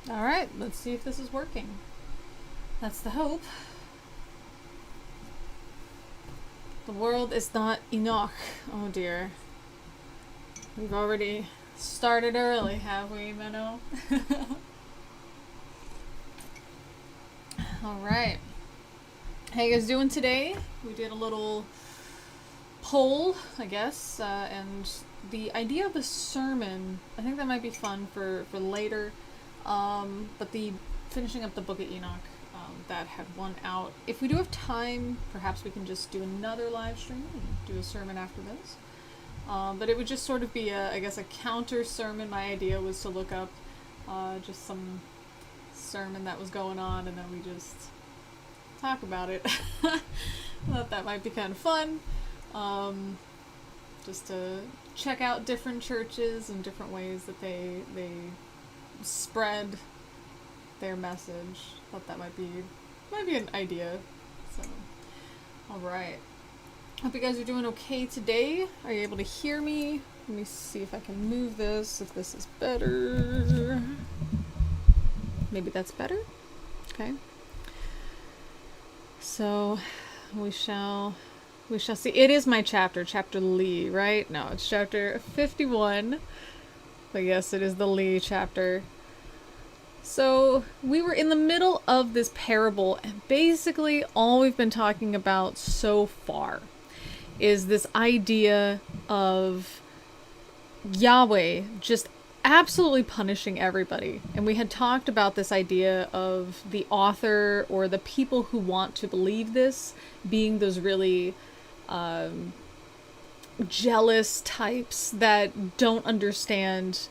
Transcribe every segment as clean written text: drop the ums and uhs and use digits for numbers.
Alright, let's see if this is working. That's the hope. The world is not Enoch. Oh dear. We've already started early, have we, Menno? Alright. How you guys doing today? We did a little poll, I guess, and the idea of a sermon, I think that might be fun for later. But the finishing up the book of Enoch, that had one out. If we do have time, perhaps we can just do another live stream and do a sermon after this. But it would just sort of be, I guess, a counter sermon. My idea was to look up just some sermon that was going on, and then we just talk about it. I thought that might be kind of fun. Just to check out different churches and different ways that they spread their message. Thought that might be an idea. So, all right. Hope you guys are doing okay today. Are you able to hear me? Let me see if I can move this. If this is better. Maybe that's better. Okay. So, we shall see. It is my chapter Lee, right? No, it's chapter 51. But yes, it is the Lee chapter. So, we were in the middle of this parable, and basically all we've been talking about so far is this idea of Yahweh just absolutely punishing everybody. And we had talked about this idea of the author or the people who want to believe this being those really jealous types that don't understand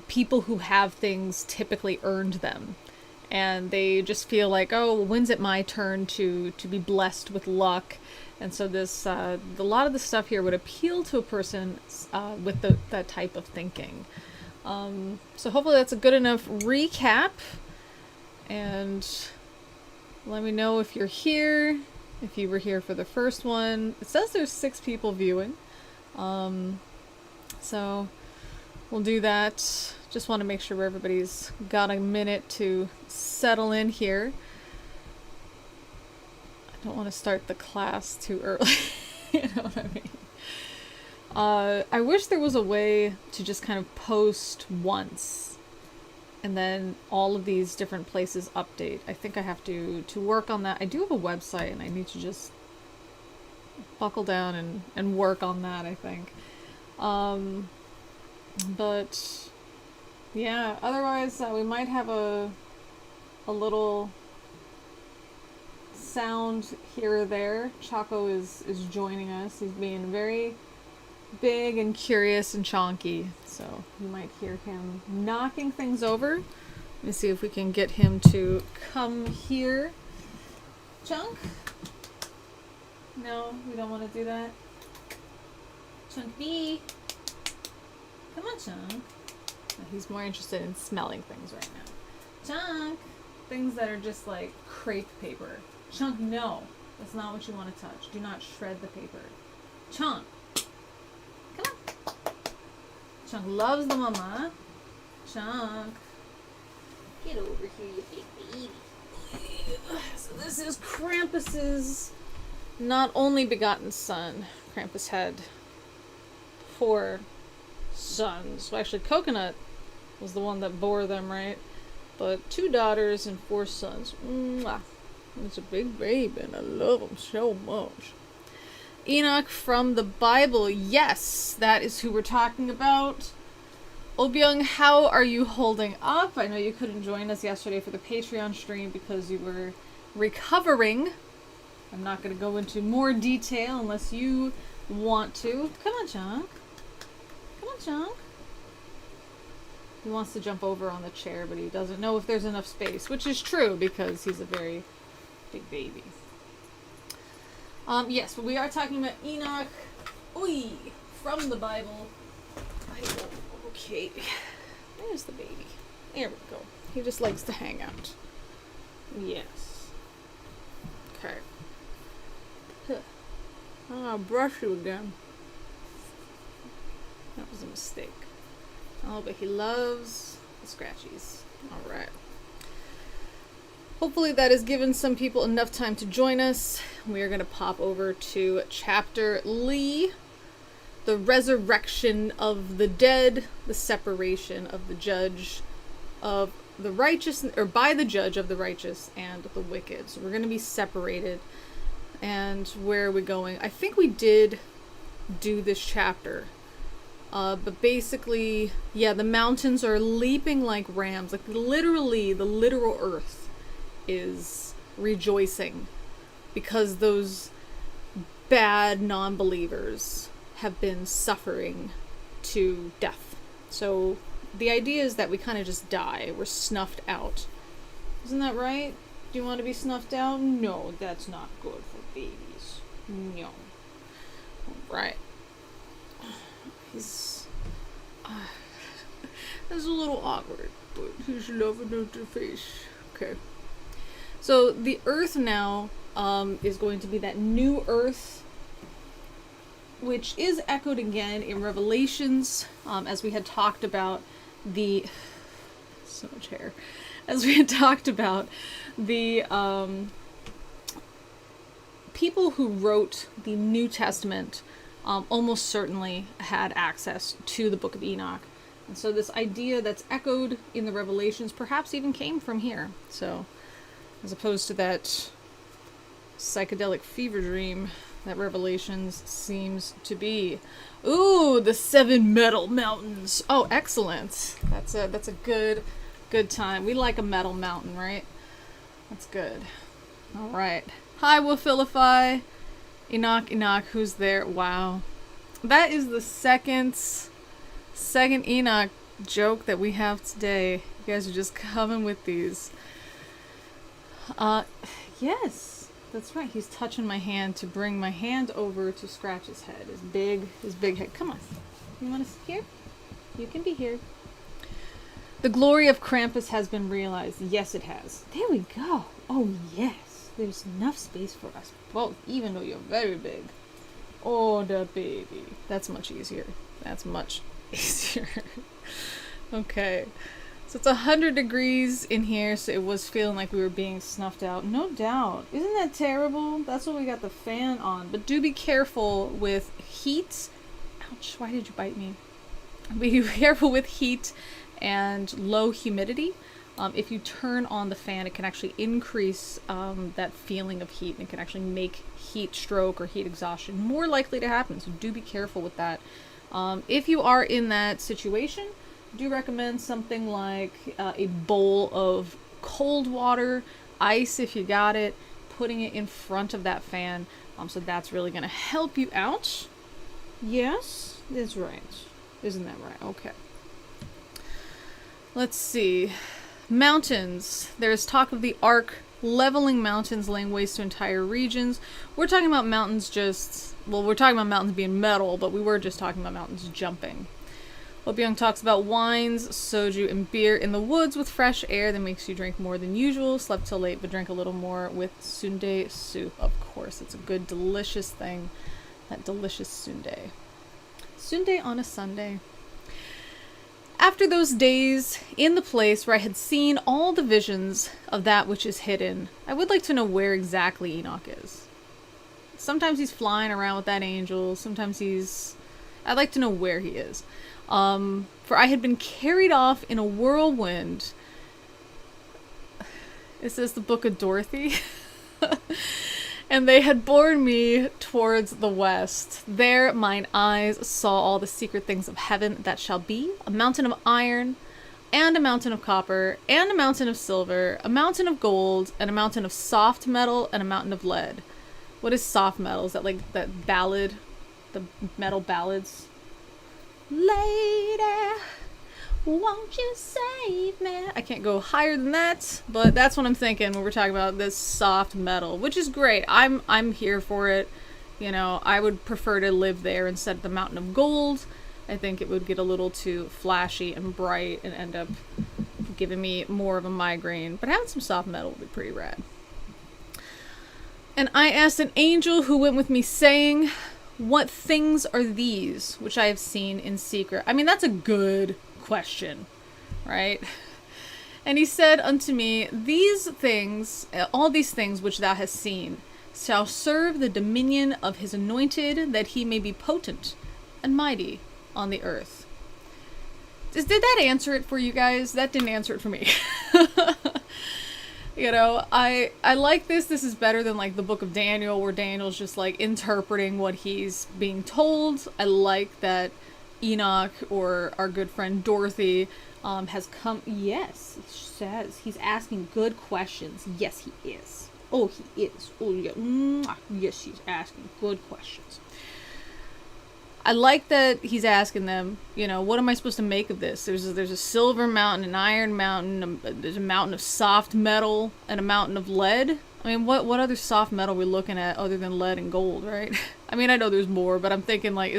people who have things typically earned them. And they just feel like, oh, when's it my turn to be blessed with luck? And so this, a lot of the stuff here would appeal to a person with that type of thinking. So hopefully that's a good enough recap. And let me know if you're here, if you were here for the first one. It says there's 6 people viewing. So we'll do that. Just want to make sure everybody's got a minute to settle in here. I don't want to start the class too early. You know what I mean? I wish there was a way to just kind of post once and then all of these different places update. I think I have to work on that. I do have a website and I need to just buckle down and work on that, I think. But yeah, otherwise we might have a little sound here or there. Chaco is joining us. He's being very big and curious and chonky, so you might hear him knocking things over. Let me see if we can get him to come here. Chunk? No, we don't want to do that. Chunk B. Come on, Chunk. He's more interested in smelling things right now. Chunk! Things that are just like crepe paper. Chunk, no. That's not what you want to touch. Do not shred the paper. Chunk! Come on. Chunk loves the mama. Chunk. Get over here, you big baby. So this is Krampus's not only begotten son. Krampus had 4 sons. Well, actually, Coconut was the one that bore them, right? But 2 daughters and 4 sons. Mwah. It's a big baby and I love him so much. Enoch from the Bible. Yes, that is who we're talking about. Obyung, how are you holding up? I know you couldn't join us yesterday for the Patreon stream because you were recovering. I'm not going to go into more detail unless you want to. Come on, Chunk. Come on, Chunk. He wants to jump over on the chair, but he doesn't know if there's enough space, which is true because he's a very big baby. Yes, but we are talking about Enoch. Oi, from the Bible. Okay. There's the baby. There we go. He just likes to hang out. Yes. Okay. Huh. I'll brush you again. That was a mistake. Oh, but he loves the scratchies. All right. Hopefully that has given some people enough time to join us. We are going to pop over to chapter Lee, the resurrection of the dead, the separation of the judge of the righteous, or by the judge of the righteous and the wicked. So we're going to be separated. And where are we going? I think we did do this chapter. But basically, yeah, the mountains are leaping like rams. Like literally, the literal earth is rejoicing because those bad non-believers have been suffering to death. So the idea is that we kind of just die. We're snuffed out. Isn't that right? Do you want to be snuffed out? No, that's not good for babies. No. Right. He's that's a little awkward, but he's loving at the face. Okay. So the earth now is going to be that new earth, which is echoed again in Revelations, as we had talked about the so much hair, as we had talked about the people who wrote the New Testament almost certainly had access to the Book of Enoch. And so this idea that's echoed in the Revelations perhaps even came from here. So as opposed to that psychedelic fever dream that Revelations seems to be. Ooh, the 7 metal mountains. Oh, excellent. That's a good time. We like a metal mountain, right? That's good. All right. Hi, Wolfilify. Enoch, who's there? Wow. That is the second Enoch joke that we have today. You guys are just coming with these. Yes, that's right. He's touching my hand to bring my hand over to scratch his head. His big head. Come on. You want to sit here? You can be here. The glory of Krampus has been realized. Yes, it has. There we go. Oh, yes. There's enough space for us both, even though you're very big. Oh, the baby. That's much easier. That's much easier. Okay. So it's 100 degrees in here, so it was feeling like we were being snuffed out. No doubt. Isn't that terrible? That's why we got the fan on. But do be careful with heat. Ouch, why did you bite me? Be careful with heat and low humidity. If you turn on the fan, it can actually increase that feeling of heat, and it can actually make heat stroke or heat exhaustion more likely to happen. So do be careful with that. If you are in that situation, do recommend something like a bowl of cold water, ice if you got it, putting it in front of that fan. So that's really going to help you out. Yes, that's right. Isn't that right? Okay. Let's see. Mountains. There's talk of the Ark leveling mountains, laying waste to entire regions. We're talking about mountains we're talking about mountains being metal, but we were just talking about mountains jumping. Obiang talks about wines, soju, and beer in the woods with fresh air that makes you drink more than usual. Slept till late, but drank a little more with sundae soup. Of course, it's a good, delicious thing. That delicious sundae. Sundae on a Sunday. After those days, in the place where I had seen all the visions of that which is hidden, I would like to know where exactly Enoch is. Sometimes he's flying around with that angel, sometimes I'd like to know where he is. For I had been carried off in a whirlwind. Is this the Book of Dorothy? And they had borne me towards the west. There mine eyes saw all the secret things of heaven that shall be, a mountain of iron, and a mountain of copper, and a mountain of silver, a mountain of gold, and a mountain of soft metal, and a mountain of lead. What is soft metal? Is that like that ballad? The metal ballads? Lady, won't you save me? I can't go higher than that, but that's what I'm thinking when we're talking about this soft metal, which is great. I'm here for it. You know, I would prefer to live there instead of the mountain of gold. I think it would get a little too flashy and bright and end up giving me more of a migraine. But having some soft metal would be pretty rad. And I asked an angel who went with me, saying, what things are these which I have seen in secret? I mean, that's a good question. right? And he said unto me, these things, all these things which thou hast seen, shall serve the dominion of his anointed, that he may be potent and mighty on the earth. Did that answer it for you guys? That didn't answer it for me. You know, I like this. This is better than like the book of Daniel, where Daniel's just like interpreting what he's being told. I like that Enoch, or our good friend Dorothy, has come. Yes, he says he's asking good questions. Yes, he is. Oh, he is. Oh, yeah. Yes, he's asking good questions. I like that he's asking them, you know, what am I supposed to make of this? There's a silver mountain, an iron mountain, there's a mountain of soft metal, and a mountain of lead. I mean, what other soft metal are we looking at other than lead and gold, right? I mean, I know there's more, but I'm thinking, like,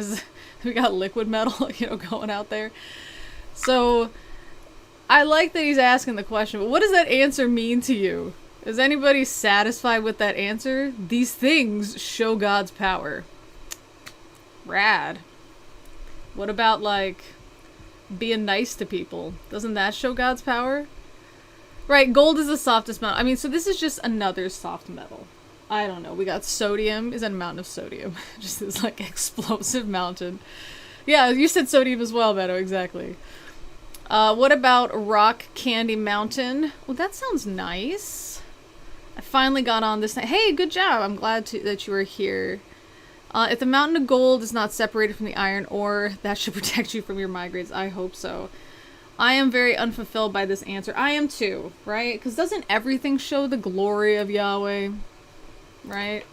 we got liquid metal, you know, going out there. So, I like that he's asking the question, but what does that answer mean to you? Is anybody satisfied with that answer? These things show God's power. Rad. What about, like, being nice to people? Doesn't that show God's power? Right, gold is the softest metal. I mean, so this is just another soft metal. I don't know. We got sodium. Is that a mountain of sodium? Just this, like, explosive mountain. Yeah, you said sodium as well, Beto. Exactly. What about Rock Candy Mountain? Well, that sounds nice. I finally got on this. Hey, good job. I'm glad that you were here. If the mountain of gold is not separated from the iron ore, that should protect you from your migraines. I hope so. I am very unfulfilled by this answer. I am too, right? Because doesn't everything show the glory of Yahweh? Right?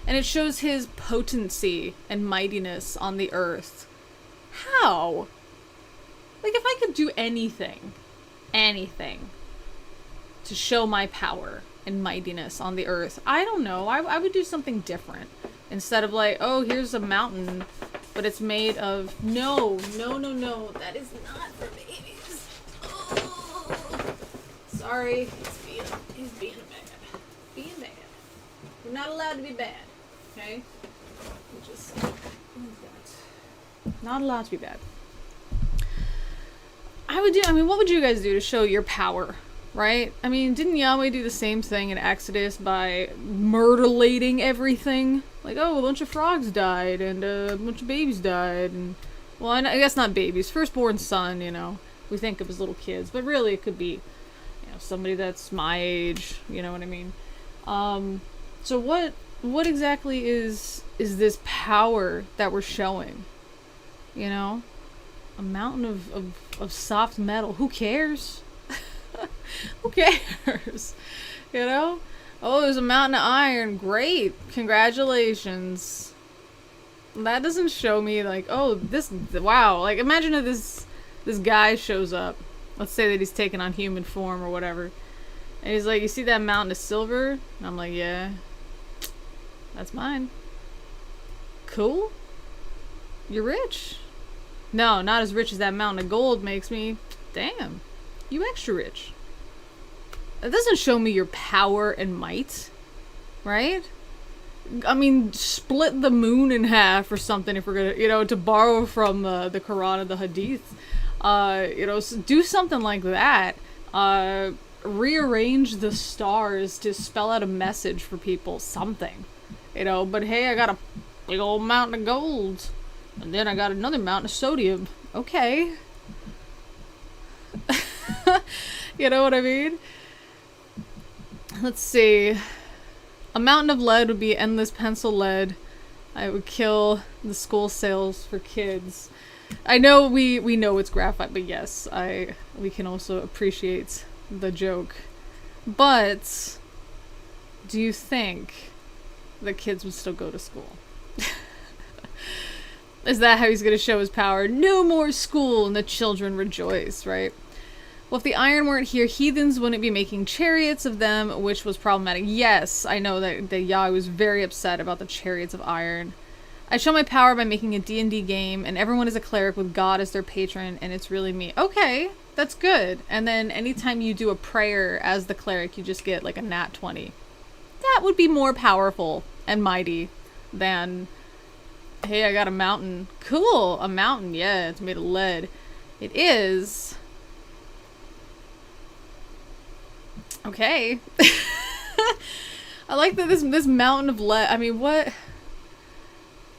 And it shows his potency and mightiness on the earth. How? Like, if I could do anything to show my power and mightiness on the earth, I don't know. I would do something different. Instead of like, oh, here's a mountain, but it's made of... No. That is not for babies. Oh. Sorry. He's being bad. Being bad. We're not allowed to be bad. Okay? We're just... Not allowed to be bad. What would you guys do to show your power? Right? I mean, didn't Yahweh do the same thing in Exodus by mutilating everything? Like, oh, a bunch of frogs died, and a bunch of babies died, and... Well, I guess not babies. Firstborn son, you know. We think of as little kids, but really it could be, you know, somebody that's my age, you know what I mean? So what exactly is this power that we're showing? You know? A mountain of soft metal. Who cares? Who cares? You know? Oh, there's a mountain of iron. Great. Congratulations. That doesn't show me, like, oh, wow. Like, imagine if this guy shows up. Let's say that he's taken on human form or whatever. And he's like, you see that mountain of silver? And I'm like, yeah. That's mine. Cool. You're rich. No, not as rich as that mountain of gold makes me. Damn. You extra rich. That doesn't show me your power and might, right? I mean, split the moon in half or something if we're gonna, you know, to borrow from the Quran and the Hadith. You know, so do something like that. Rearrange the stars to spell out a message for people. Something, you know. But hey, I got a big old mountain of gold, and then I got another mountain of sodium. Okay. You know what I mean? Let's see. A mountain of lead would be endless pencil lead. I would kill the school sales for kids. I know we know it's graphite, but yes, we can also appreciate the joke. But do you think the kids would still go to school? Is that how he's going to show his power? No more school, and the children rejoice, right? Well, if the iron weren't here, heathens wouldn't be making chariots of them, which was problematic. Yes, I know that Yahweh was very upset about the chariots of iron. I show my power by making a D&D game, and everyone is a cleric with God as their patron, and it's really me. Okay, that's good. And then anytime you do a prayer as the cleric, you just get like a nat 20. That would be more powerful and mighty than, hey, I got a mountain. Cool, a mountain. Yeah, it's made of lead. It is... Okay. I like that this mountain of lead. I mean, what?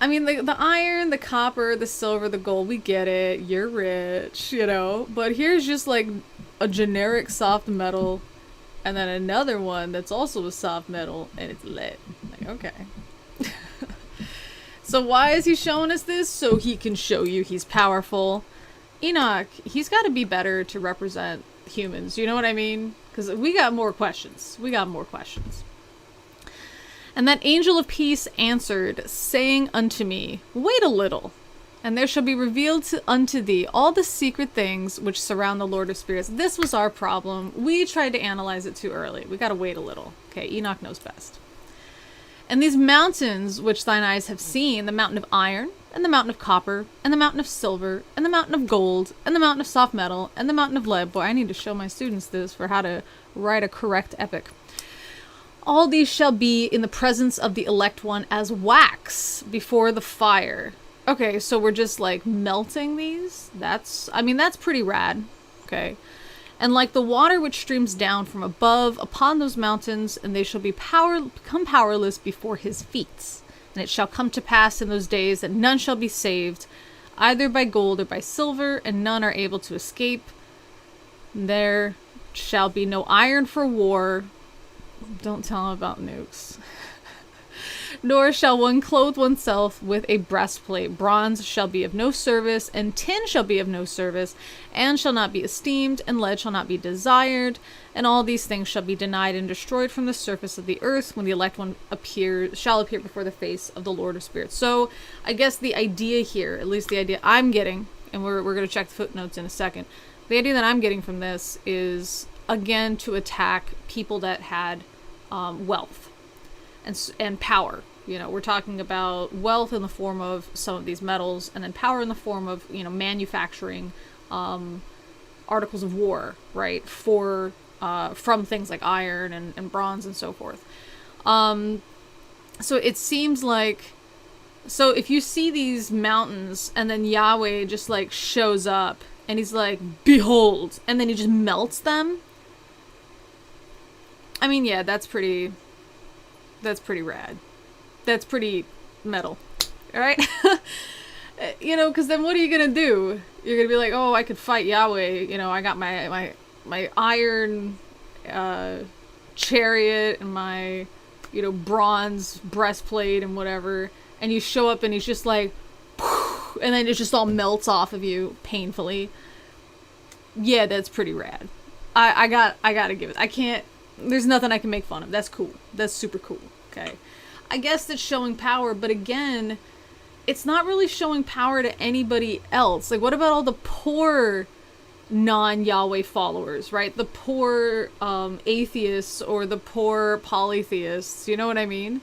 I mean, the iron, the copper, the silver, the gold, we get it. You're rich, you know? But here's just like a generic soft metal, and then another one that's also a soft metal, and it's lead. Like, okay. So why is he showing us this? So he can show you he's powerful. Enoch, he's got to be better to represent humans. You know what I mean? Because we got more questions. And that angel of peace answered, saying unto me, wait a little, and there shall be revealed unto thee all the secret things which surround the Lord of spirits. This was our problem. We tried to analyze it too early. We got to wait a little. Okay, Enoch knows best. And these mountains which thine eyes have seen, the mountain of iron, and the mountain of copper, and the mountain of silver, and the mountain of gold, and the mountain of soft metal, and the mountain of lead. Boy, I need to show my students this for how to write a correct epic. All these shall be in the presence of the elect one as wax before the fire. Okay, so we're just like melting these? That's pretty rad. Okay. And like the water which streams down from above upon those mountains, and they shall become powerless before his feet. And it shall come to pass in those days that none shall be saved, either by gold or by silver, and none are able to escape. There shall be no iron for war. Don't tell him about nukes. Nor shall one clothe oneself with a breastplate. Bronze shall be of no service, and tin shall be of no service, and shall not be esteemed, and lead shall not be desired, and all these things shall be denied and destroyed from the surface of the earth when the elect one shall appear before the face of the Lord of spirits. So I guess the idea here, at least the idea I'm getting, and we're going to check the footnotes in a second, the idea that I'm getting from this is, again, to attack people that had wealth and power. You know, we're talking about wealth in the form of some of these metals, and then power in the form of, you know, manufacturing articles of war, right, for from things like iron and bronze and so forth. So it seems like, so if you see these mountains and then Yahweh just like shows up and he's like, behold, and then he just melts them. I mean, yeah, that's pretty rad. That's pretty metal. All right? You know, because then what are you going to do? You're going to be like, oh, I could fight Yahweh. You know, I got my iron chariot and my, you know, bronze breastplate and whatever. And you show up and he's just like, and then it just all melts off of you painfully. Yeah, that's pretty rad. I gotta give it. I can't, there's nothing I can make fun of. That's cool. That's super cool. Okay. I guess that's showing power, but again, it's not really showing power to anybody else. Like, what about all the poor non-Yahweh followers, right? The poor atheists or the poor polytheists, you know what I mean?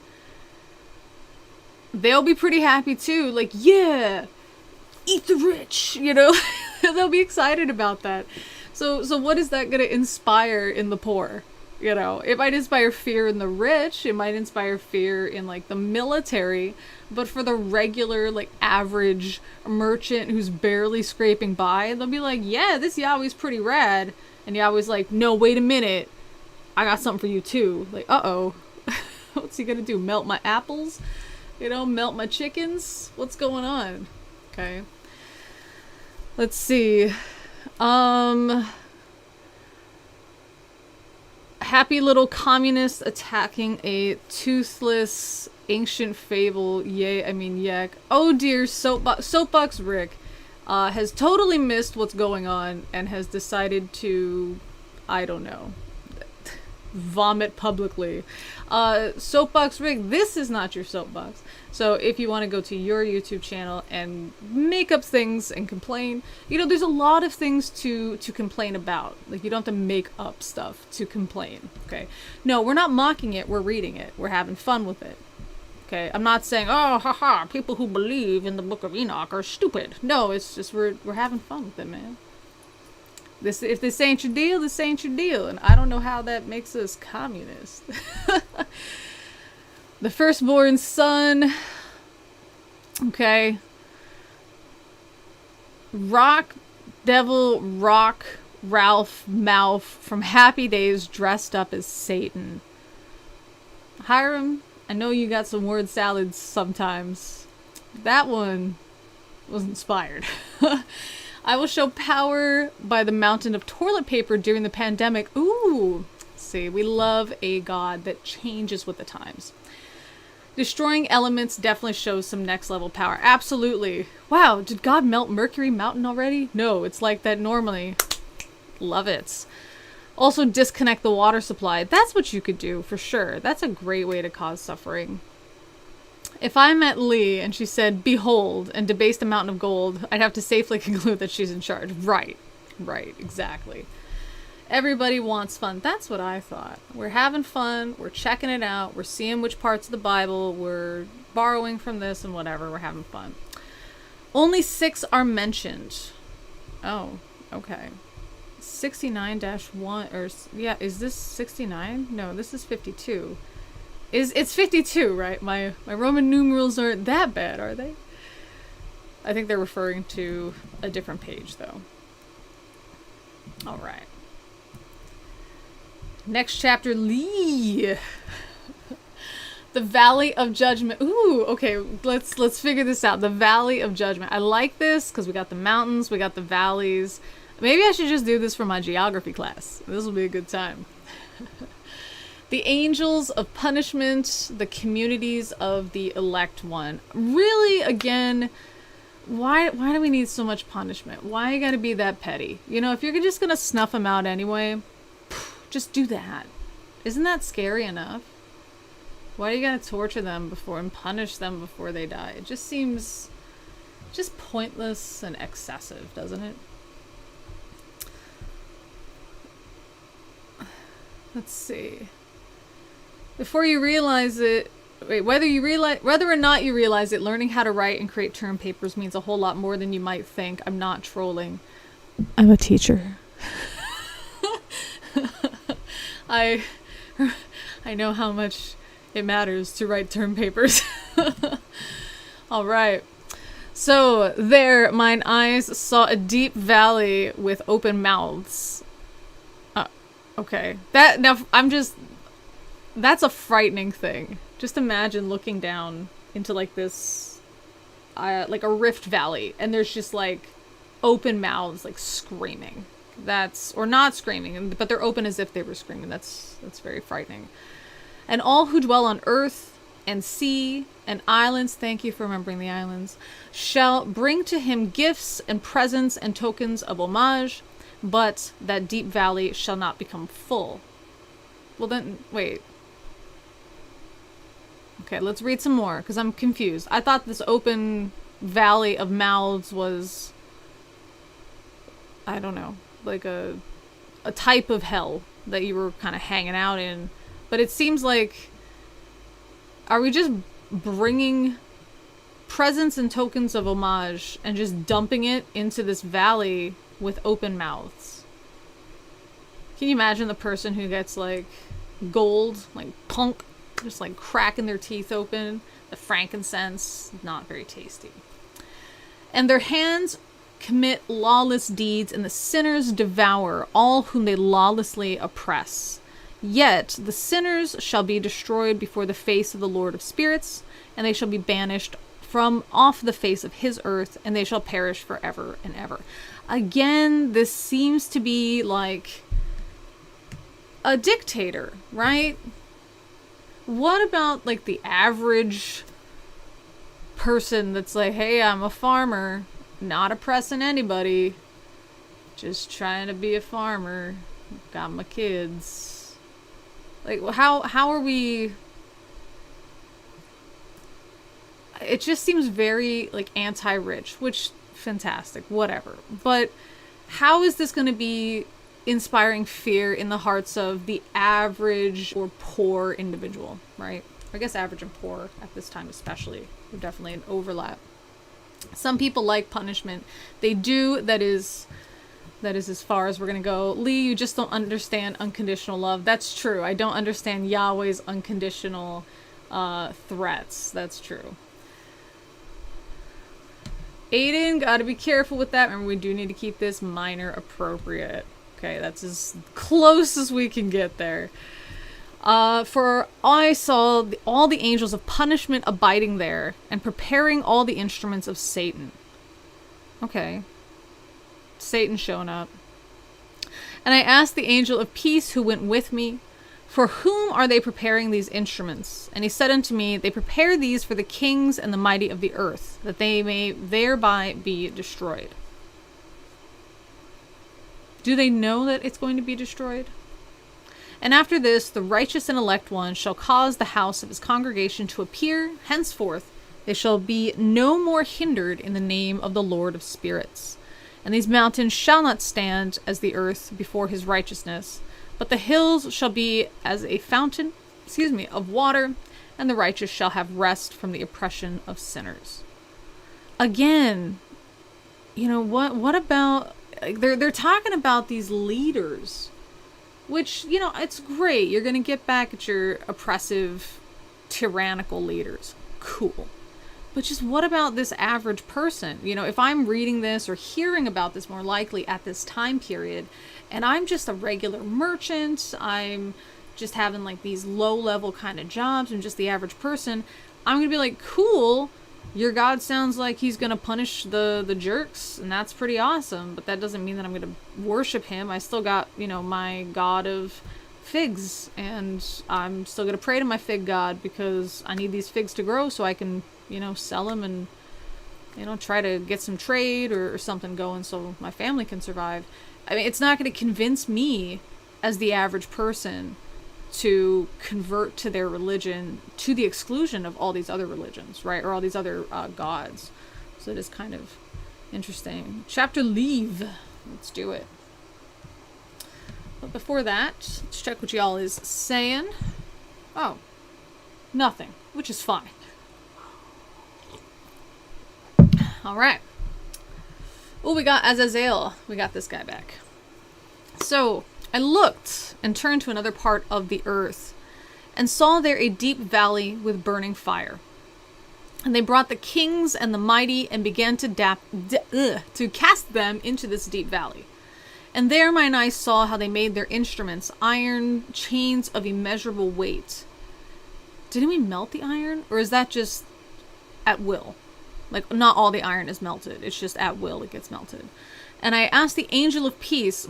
They'll be pretty happy too. Like, yeah, eat the rich, you know? They'll be excited about that. So what is that going to inspire in the poor? You know, it might inspire fear in the rich. It might inspire fear in, like, the military. But for the regular, like, average merchant who's barely scraping by, they'll be like, yeah, this Yahweh's pretty rad. And Yahweh's like, no, wait a minute. I got something for you, too. Like, uh-oh. What's he gonna do? Melt my apples? You know, melt my chickens? What's going on? Okay. Let's see. Happy little communist attacking a toothless ancient fable. Yay, I mean, yak. Oh dear, Soapbox Rick has totally missed what's going on and has decided to, I don't know, vomit publicly. Soapbox Rick, this is not your soapbox. So if you want to go to your YouTube channel and make up things and complain, you know, there's a lot of things to complain about. Like, you don't have to make up stuff to complain, okay? No, we're not mocking it, we're reading it. We're having fun with it, okay? I'm not saying, oh, haha, people who believe in the Book of Enoch are stupid. No, it's just we're having fun with it, man. If this ain't your deal, this ain't your deal. And I don't know how that makes us communist. The firstborn son. Okay. Rock, devil, rock, Ralph Mouth from Happy Days dressed up as Satan. Hiram, I know you got some word salads sometimes. That one was inspired. I will show power by the mountain of toilet paper during the pandemic. Ooh, see, we love a god that changes with the times. Destroying elements definitely shows some next level power. Absolutely. Wow, did God melt Mercury Mountain already? No, it's like that normally. Love it. Also disconnect the water supply. That's what you could do for sure. That's a great way to cause suffering. If I met Lee and she said, behold, and debased a mountain of gold, I'd have to safely conclude that she's in charge. Right, exactly. Everybody wants fun. That's what I thought. We're having fun. We're checking it out. We're seeing which parts of the Bible. We're borrowing from this and whatever. We're having fun. Only 6 are mentioned. Oh, okay. 69-1, or yeah, is this 69? No, this is 52. It's 52, right? My Roman numerals aren't that bad, are they? I think they're referring to a different page, though. All right. Next chapter, Lee. The Valley of Judgment. Ooh, okay, let's figure this out. The Valley of Judgment. I like this because we got the mountains, we got the valleys. Maybe I should just do this for my geography class. This will be a good time. The angels of punishment, the communities of the elect one. Really, again, why do we need so much punishment? Why you gotta be that petty? You know, if you're just gonna snuff them out anyway, just do that. Isn't that scary enough? Why do you gotta torture them before and punish them before they die? It just seems just pointless and excessive, doesn't it? Let's see. Before you realize it, whether or not you realize it, learning how to write and create term papers means a whole lot more than you might think. I'm not trolling. I'm a teacher. I know how much it matters to write term papers. All right. So there, mine eyes saw a deep valley with open mouths. Okay. That's a frightening thing. Just imagine looking down into like this, like a rift valley, and there's just like open mouths, like screaming. Or not screaming, but they're open as if they were screaming. That's very frightening. And all who dwell on earth and sea and islands, thank you for remembering the islands, shall bring to him gifts and presents and tokens of homage, but that deep valley shall not become full. Well then, wait. Okay, let's read some more, because I'm confused. I thought this open valley of mouths was, I don't know, like a type of hell that you were kind of hanging out in. But it seems like, are we just bringing presents and tokens of homage and just dumping it into this valley with open mouths? Can you imagine the person who gets like gold, like punk, just like cracking their teeth open? The frankincense, not very tasty. And their hands commit lawless deeds, and the sinners devour all whom they lawlessly oppress. Yet the sinners shall be destroyed before the face of the Lord of spirits, and they shall be banished from off the face of his earth, and they shall perish forever and ever. Again, this seems to be like a dictator, right? What about like the average person that's like, hey, I'm a farmer, not oppressing anybody, just trying to be a farmer, got my kids. Like, how are we... It just seems very like anti-rich, which fantastic, whatever. But how is this going to be inspiring fear in the hearts of the average or poor individual, right? I guess average and poor at this time especially. There's definitely an overlap. Some people like punishment. They do. That is as far as we're going to go. Lee, you just don't understand unconditional love. That's true. I don't understand Yahweh's unconditional threats. That's true. Aiden, gotta be careful with that. Remember, we do need to keep this minor appropriate. Okay, that's as close as we can get there. For I saw all the angels of punishment abiding there, and preparing all the instruments of Satan. Okay. Satan showing up. And I asked the angel of peace who went with me, for whom are they preparing these instruments? And he said unto me, they prepare these for the kings and the mighty of the earth, that they may thereby be destroyed. Do they know that it's going to be destroyed? And after this, the righteous and elect one shall cause the house of his congregation to appear. Henceforth, they shall be no more hindered in the name of the Lord of spirits. And these mountains shall not stand as the earth before his righteousness, but the hills shall be as a fountain, of water, and the righteous shall have rest from the oppression of sinners. Again, what about, they're talking about these leaders, which, it's great. You're going to get back at your oppressive, tyrannical leaders. Cool. But just what about this average person? If I'm reading this or hearing about this more likely at this time period, and I'm just a regular merchant, I'm just having like these low-level kind of jobs, I'm just the average person, I'm going to be like, cool, your God sounds like he's going to punish the jerks, and that's pretty awesome, but that doesn't mean that I'm going to worship him. I still got, my God of figs, and I'm still going to pray to my fig God because I need these figs to grow so I can sell them and, try to get some trade or something going so my family can survive. I mean, it's not going to convince me as the average person to convert to their religion to the exclusion of all these other religions, right? Or all these other gods. So it is kind of interesting. Chapter leave. Let's do it. But before that, let's check what y'all is saying. Oh, nothing, which is fine. All right. Oh, we got Azazel. We got this guy back. So I looked and turned to another part of the earth and saw there a deep valley with burning fire. And they brought the kings and the mighty and began to cast them into this deep valley. And there mine eyes saw how they made their instruments, iron chains of immeasurable weight. Didn't we melt the iron? Or is that just at will? Like, not all the iron is melted. It's just at will it gets melted. And I asked the angel of peace.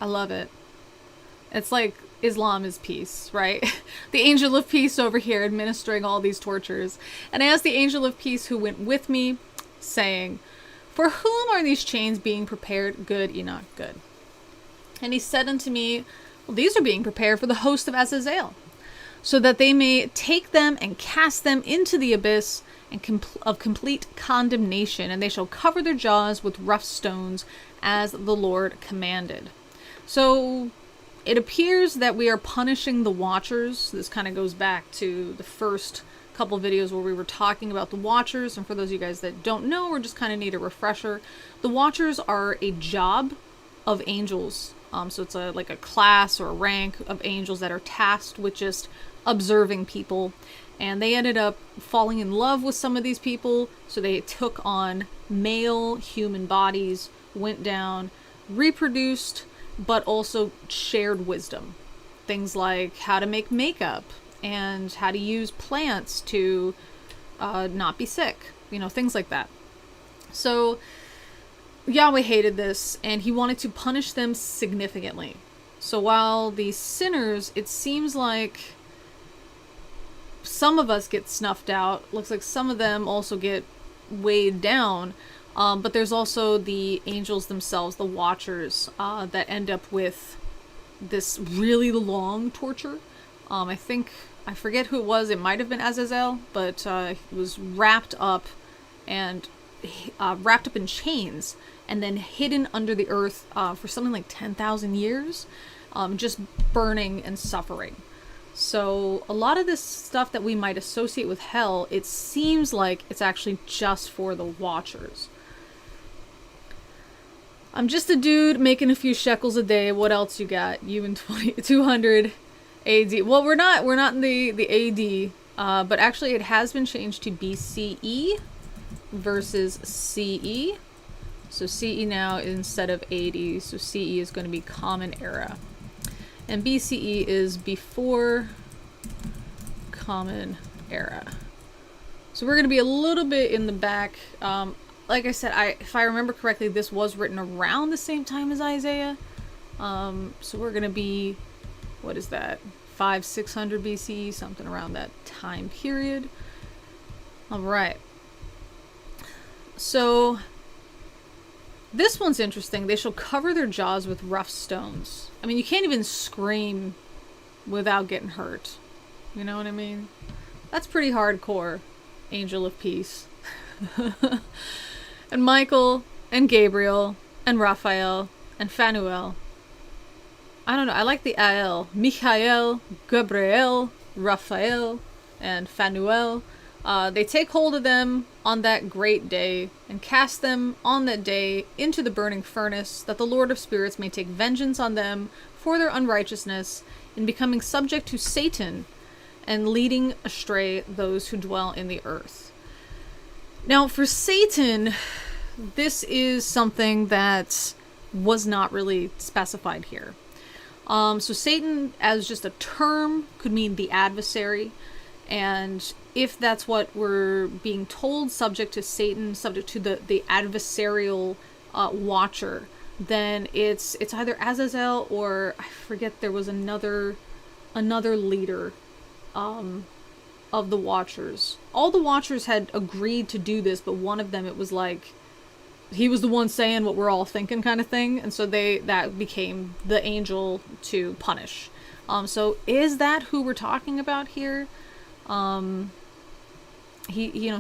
I love it. It's like Islam is peace, right? The angel of peace over here administering all these tortures. And I asked the angel of peace who went with me, saying, for whom are these chains being prepared? Good, Enoch, good. And he said unto me, well, these are being prepared for the host of Azazel, so that they may take them and cast them into the abyss of complete condemnation, and they shall cover their jaws with rough stones, as the Lord commanded. So it appears that we are punishing the Watchers. This kind of goes back to the first couple videos where we were talking about the Watchers, and for those of you guys that don't know or just kind of need a refresher, the Watchers are a job of angels. So it's like a class or a rank of angels that are tasked with just observing people, and they ended up falling in love with some of these people, so they took on male human bodies, went down, reproduced, but also shared wisdom. Things like how to make makeup and how to use plants to not be sick, things like that. So Yahweh hated this, and he wanted to punish them significantly. So while the sinners, it seems like some of us get snuffed out, looks like some of them also get weighed down, but there's also the angels themselves, the Watchers, that end up with this really long torture. I forget who it was, it might have been Azazel, but it was wrapped up in chains and then hidden under the earth for something like 10,000 years, just burning and suffering. So a lot of this stuff that we might associate with hell, it seems like it's actually just for the Watchers. I'm just a dude making a few shekels a day. What else you got? You in 200 AD. Well, we're not in the AD, but actually it has been changed to BCE versus CE. So CE now instead of 80, so CE is going to be Common Era. And BCE is before Common Era. So we're going to be a little bit in the back. Like I said, if I remember correctly, this was written around the same time as Isaiah. So we're going to be, what is that, 600 BCE, something around that time period. All right. So this one's interesting. They shall cover their jaws with rough stones. I mean, you can't even scream without getting hurt. You know what I mean? That's pretty hardcore, Angel of Peace. And Michael, and Gabriel, and Raphael, and Phanuel. I don't know, I like the Al. Michael, Gabriel, Raphael, and Phanuel. They take hold of them on that great day, and cast them on that day into the burning furnace, that the Lord of Spirits may take vengeance on them for their unrighteousness, in becoming subject to Satan, and leading astray those who dwell in the earth. Now, for Satan, this is something that was not really specified here. So Satan, as just a term, could mean the adversary. And if that's what we're being told, subject to Satan, subject to the adversarial watcher, then it's either Azazel or I forget, there was another leader of the Watchers. All the Watchers had agreed to do this, but one of them, it was like, he was the one saying what we're all thinking kind of thing, and so that became the angel to punish. So is that who we're talking about here?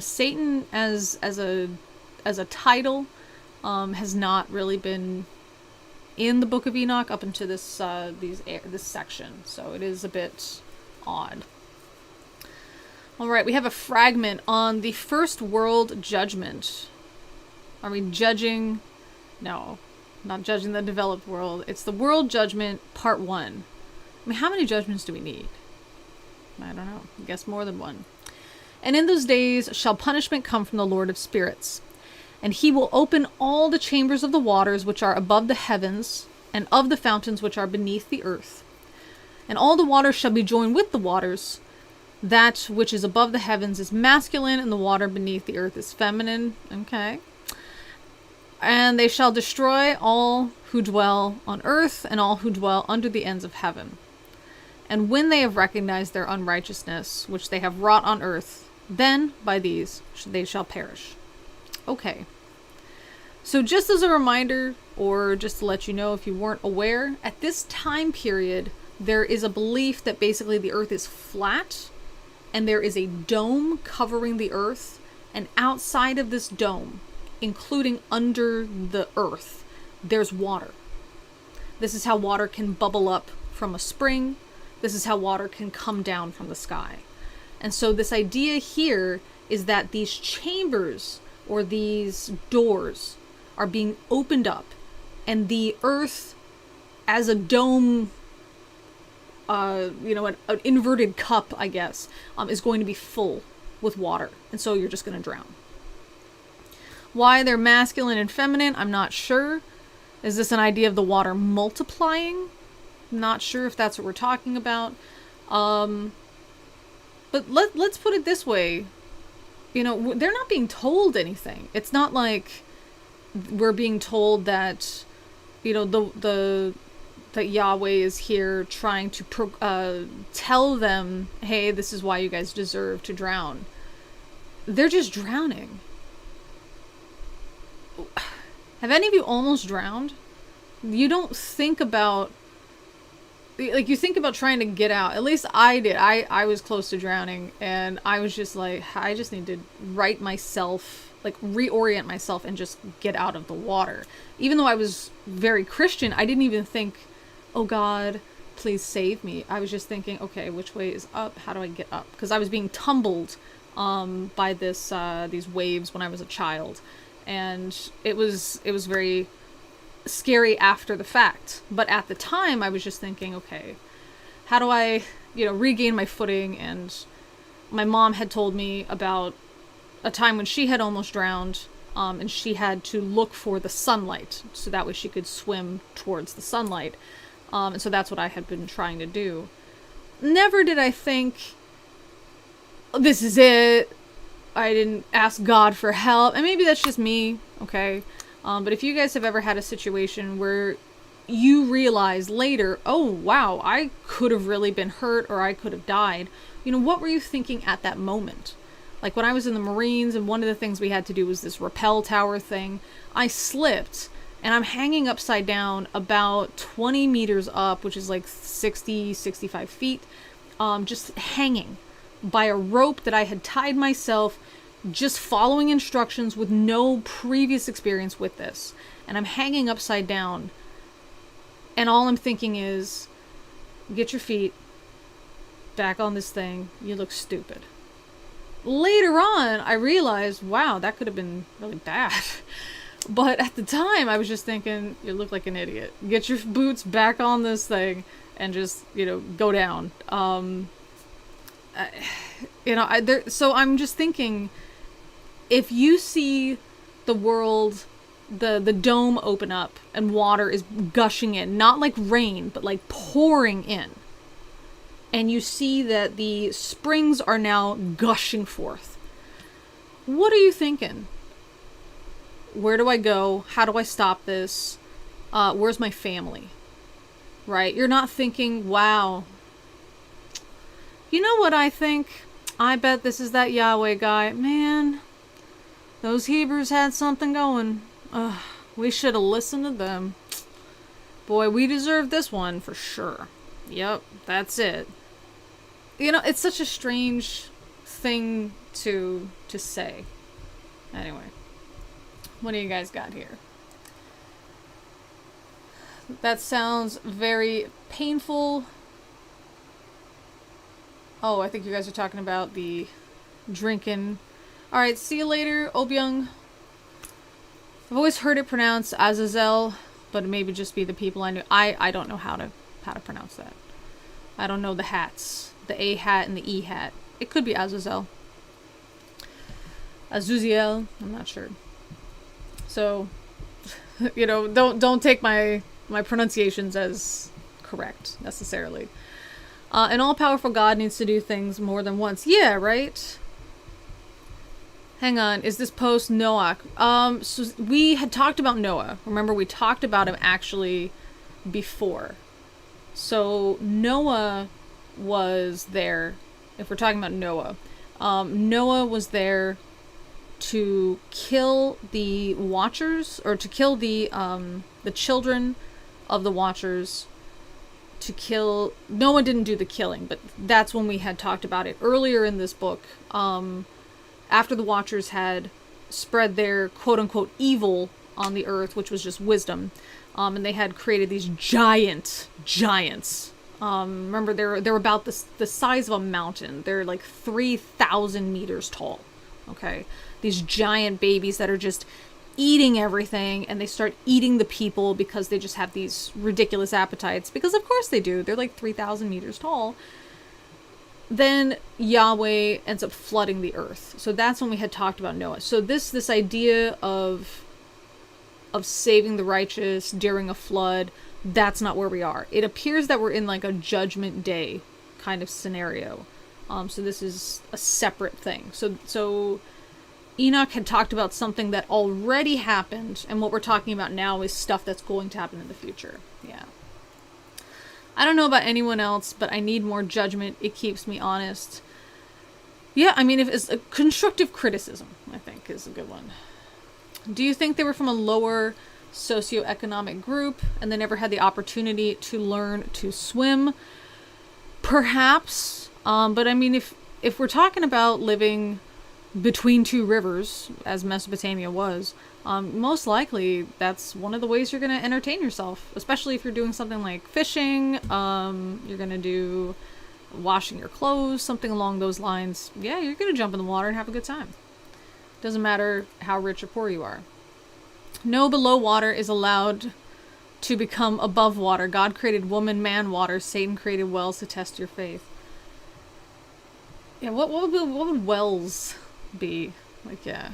Satan as a title has not really been in the Book of Enoch up into this section, so it is a bit odd. All right, we have a fragment on the first world judgment. Are we judging? No, not judging the developed world. It's the world judgment, part 1. I mean, how many judgments do we need? I don't know. I guess more than one. And in those days shall punishment come from the Lord of Spirits. And he will open all the chambers of the waters which are above the heavens, and of the fountains which are beneath the earth. And all the waters shall be joined with the waters. That which is above the heavens is masculine, and the water beneath the earth is feminine. Okay. And they shall destroy all who dwell on earth, and all who dwell under the ends of heaven. And when they have recognized their unrighteousness, which they have wrought on earth, then by these they shall perish. Okay. So just as a reminder, or just to let you know if you weren't aware, at this time period, there is a belief that basically the earth is flat, and there is a dome covering the earth, and outside of this dome, including under the earth, there's water. This is how water can bubble up from a spring. This is how water can come down from the sky. And so this idea here is that these chambers or these doors are being opened up, and the earth as a dome, an inverted cup, I guess, is going to be full with water. And so you're just going to drown. Why they're masculine and feminine, I'm not sure. Is this an idea of the water multiplying? Not sure if that's what we're talking about. But let's put it this way. They're not being told anything. It's not like we're being told that, that Yahweh is here trying to tell them, hey, this is why you guys deserve to drown. They're just drowning. Have any of you almost drowned? You don't think about, you think about trying to get out. At least I did. I was close to drowning, and I was just like, I just need to right myself, reorient myself and just get out of the water. Even though I was very Christian, I didn't even think, oh God, please save me. I was just thinking, okay, which way is up? How do I get up? Because I was being tumbled by these waves when I was a child. And it was very scary after the fact. But at the time, I was just thinking, okay, how do I, regain my footing? And my mom had told me about a time when she had almost drowned. and she had to look for the sunlight, so that way she could swim towards the sunlight. And so that's what I had been trying to do. Never did I think, this is it. I didn't ask God for help. And maybe that's just me, okay? But if you guys have ever had a situation where you realize later, oh, wow, I could have really been hurt or I could have died. What were you thinking at that moment? Like when I was in the Marines and one of the things we had to do was this rappel tower thing, I slipped and I'm hanging upside down about 20 meters up, which is like 60, 65 feet, just hanging by a rope that I had tied myself, just following instructions with no previous experience with this. And I'm hanging upside down. And all I'm thinking is, get your feet back on this thing. You look stupid. Later on, I realized, wow, that could have been really bad. But at the time, I was just thinking, you look like an idiot. Get your boots back on this thing and just, go down. So I'm just thinking, if you see the world, the dome open up and water is gushing in, not like rain, but like pouring in, and you see that the springs are now gushing forth, what are you thinking? Where do I go? How do I stop this? Where's my family? Right? You're not thinking, wow. You know what I think? I bet this is that Yahweh guy. Man, those Hebrews had something going. We should have listened to them. Boy, we deserve this one for sure. Yep, that's it. It's such a strange thing to say. Anyway, what do you guys got here? That sounds very painful. Oh, I think you guys are talking about the drinking. Alright, see you later, Obyung. I've always heard it pronounced Azazel, but it maybe just be the people I knew. I don't know how to pronounce that. I don't know the hats. The A hat and the E hat. It could be Azazel. Azuziel. I'm not sure. So, don't take my pronunciations as correct, necessarily. An all-powerful God needs to do things more than once. Yeah, right? Hang on, is this post Noah? So we had talked about Noah. Remember, we talked about him actually before. So Noah was there, if we're talking about Noah. Noah was there to kill the Watchers, or to kill the children of the Watchers. Noah didn't do the killing, but that's when we had talked about it earlier in this book. After the Watchers had spread their quote-unquote evil on the earth, which was just wisdom, and they had created these giants. Remember, they're about the size of a mountain. They're like 3,000 meters tall. Okay, these giant babies that are just eating everything, and they start eating the people because they just have these ridiculous appetites, because of course they do. They're like 3,000 meters tall. Then Yahweh ends up flooding the earth. So that's when we had talked about Noah. So this idea of saving the righteous during a flood, that's not where we are. It appears that we're in like a judgment day kind of scenario. So this is a separate thing. So Enoch had talked about something that already happened, and what we're talking about now is stuff that's going to happen in the future. Yeah. I don't know about anyone else, but I need more judgment. It keeps me honest. Yeah, I mean, if it's a constructive criticism, I think, is a good one. Do you think they were from a lower socioeconomic group and they never had the opportunity to learn to swim? Perhaps. But I mean, if we're talking about living between two rivers, as Mesopotamia was, most likely that's one of the ways you're going to entertain yourself, especially if you're doing something like fishing. You're going to do washing your clothes, something along those lines. Yeah, you're going to jump in the water and have a good time. Doesn't matter how rich or poor you are. No below water is allowed to become above water. God created woman, man, water. Satan created wells to test your faith. Yeah, what would wells be? Like, yeah.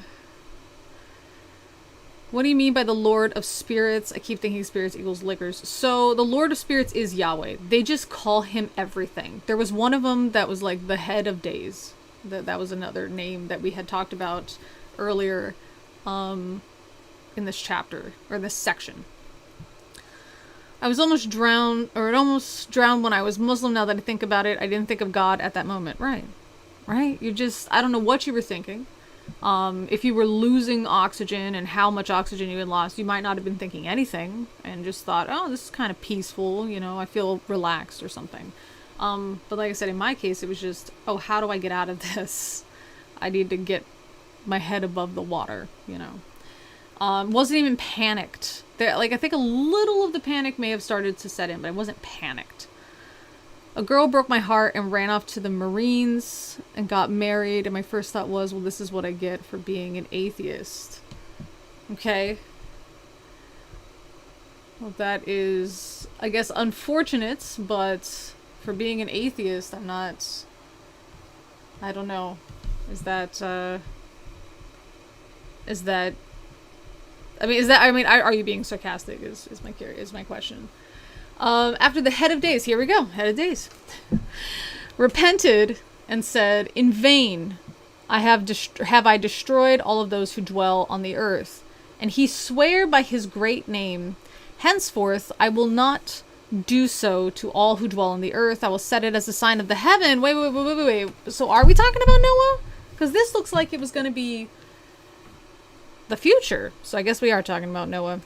What do you mean by the Lord of Spirits? I keep thinking spirits equals liquors. So the Lord of Spirits is Yahweh. They just call him everything. There was one of them that was like the head of days. That was another name that we had talked about earlier in this chapter, or this section. I was almost drowned, or it almost drowned when I was Muslim. Now that I think about it, I didn't think of God at that moment. Right. You just, I don't know what you were thinking. If you were losing oxygen and how much oxygen you had lost, you might not have been thinking anything and just thought, oh, this is kind of peaceful, I feel relaxed or something. But like I said, in my case, it was just, oh, how do I get out of this? I need to get my head above the water, Wasn't even panicked. I think a little of the panic may have started to set in, but I wasn't panicked. A girl broke my heart and ran off to the Marines and got married. And my first thought was, well, this is what I get for being an atheist. Okay. Well, that is, I guess, unfortunate, but for being an atheist, I don't know. Are you being sarcastic is my question. After the head of days, here we go, head of days, repented and said, in vain have I destroyed all of those who dwell on the earth. And he sware by his great name, henceforth I will not do so to all who dwell on the earth. I will set it as a sign of the heaven. Wait. So are we talking about Noah? Because this looks like it was going to be the future. So I guess we are talking about Noah,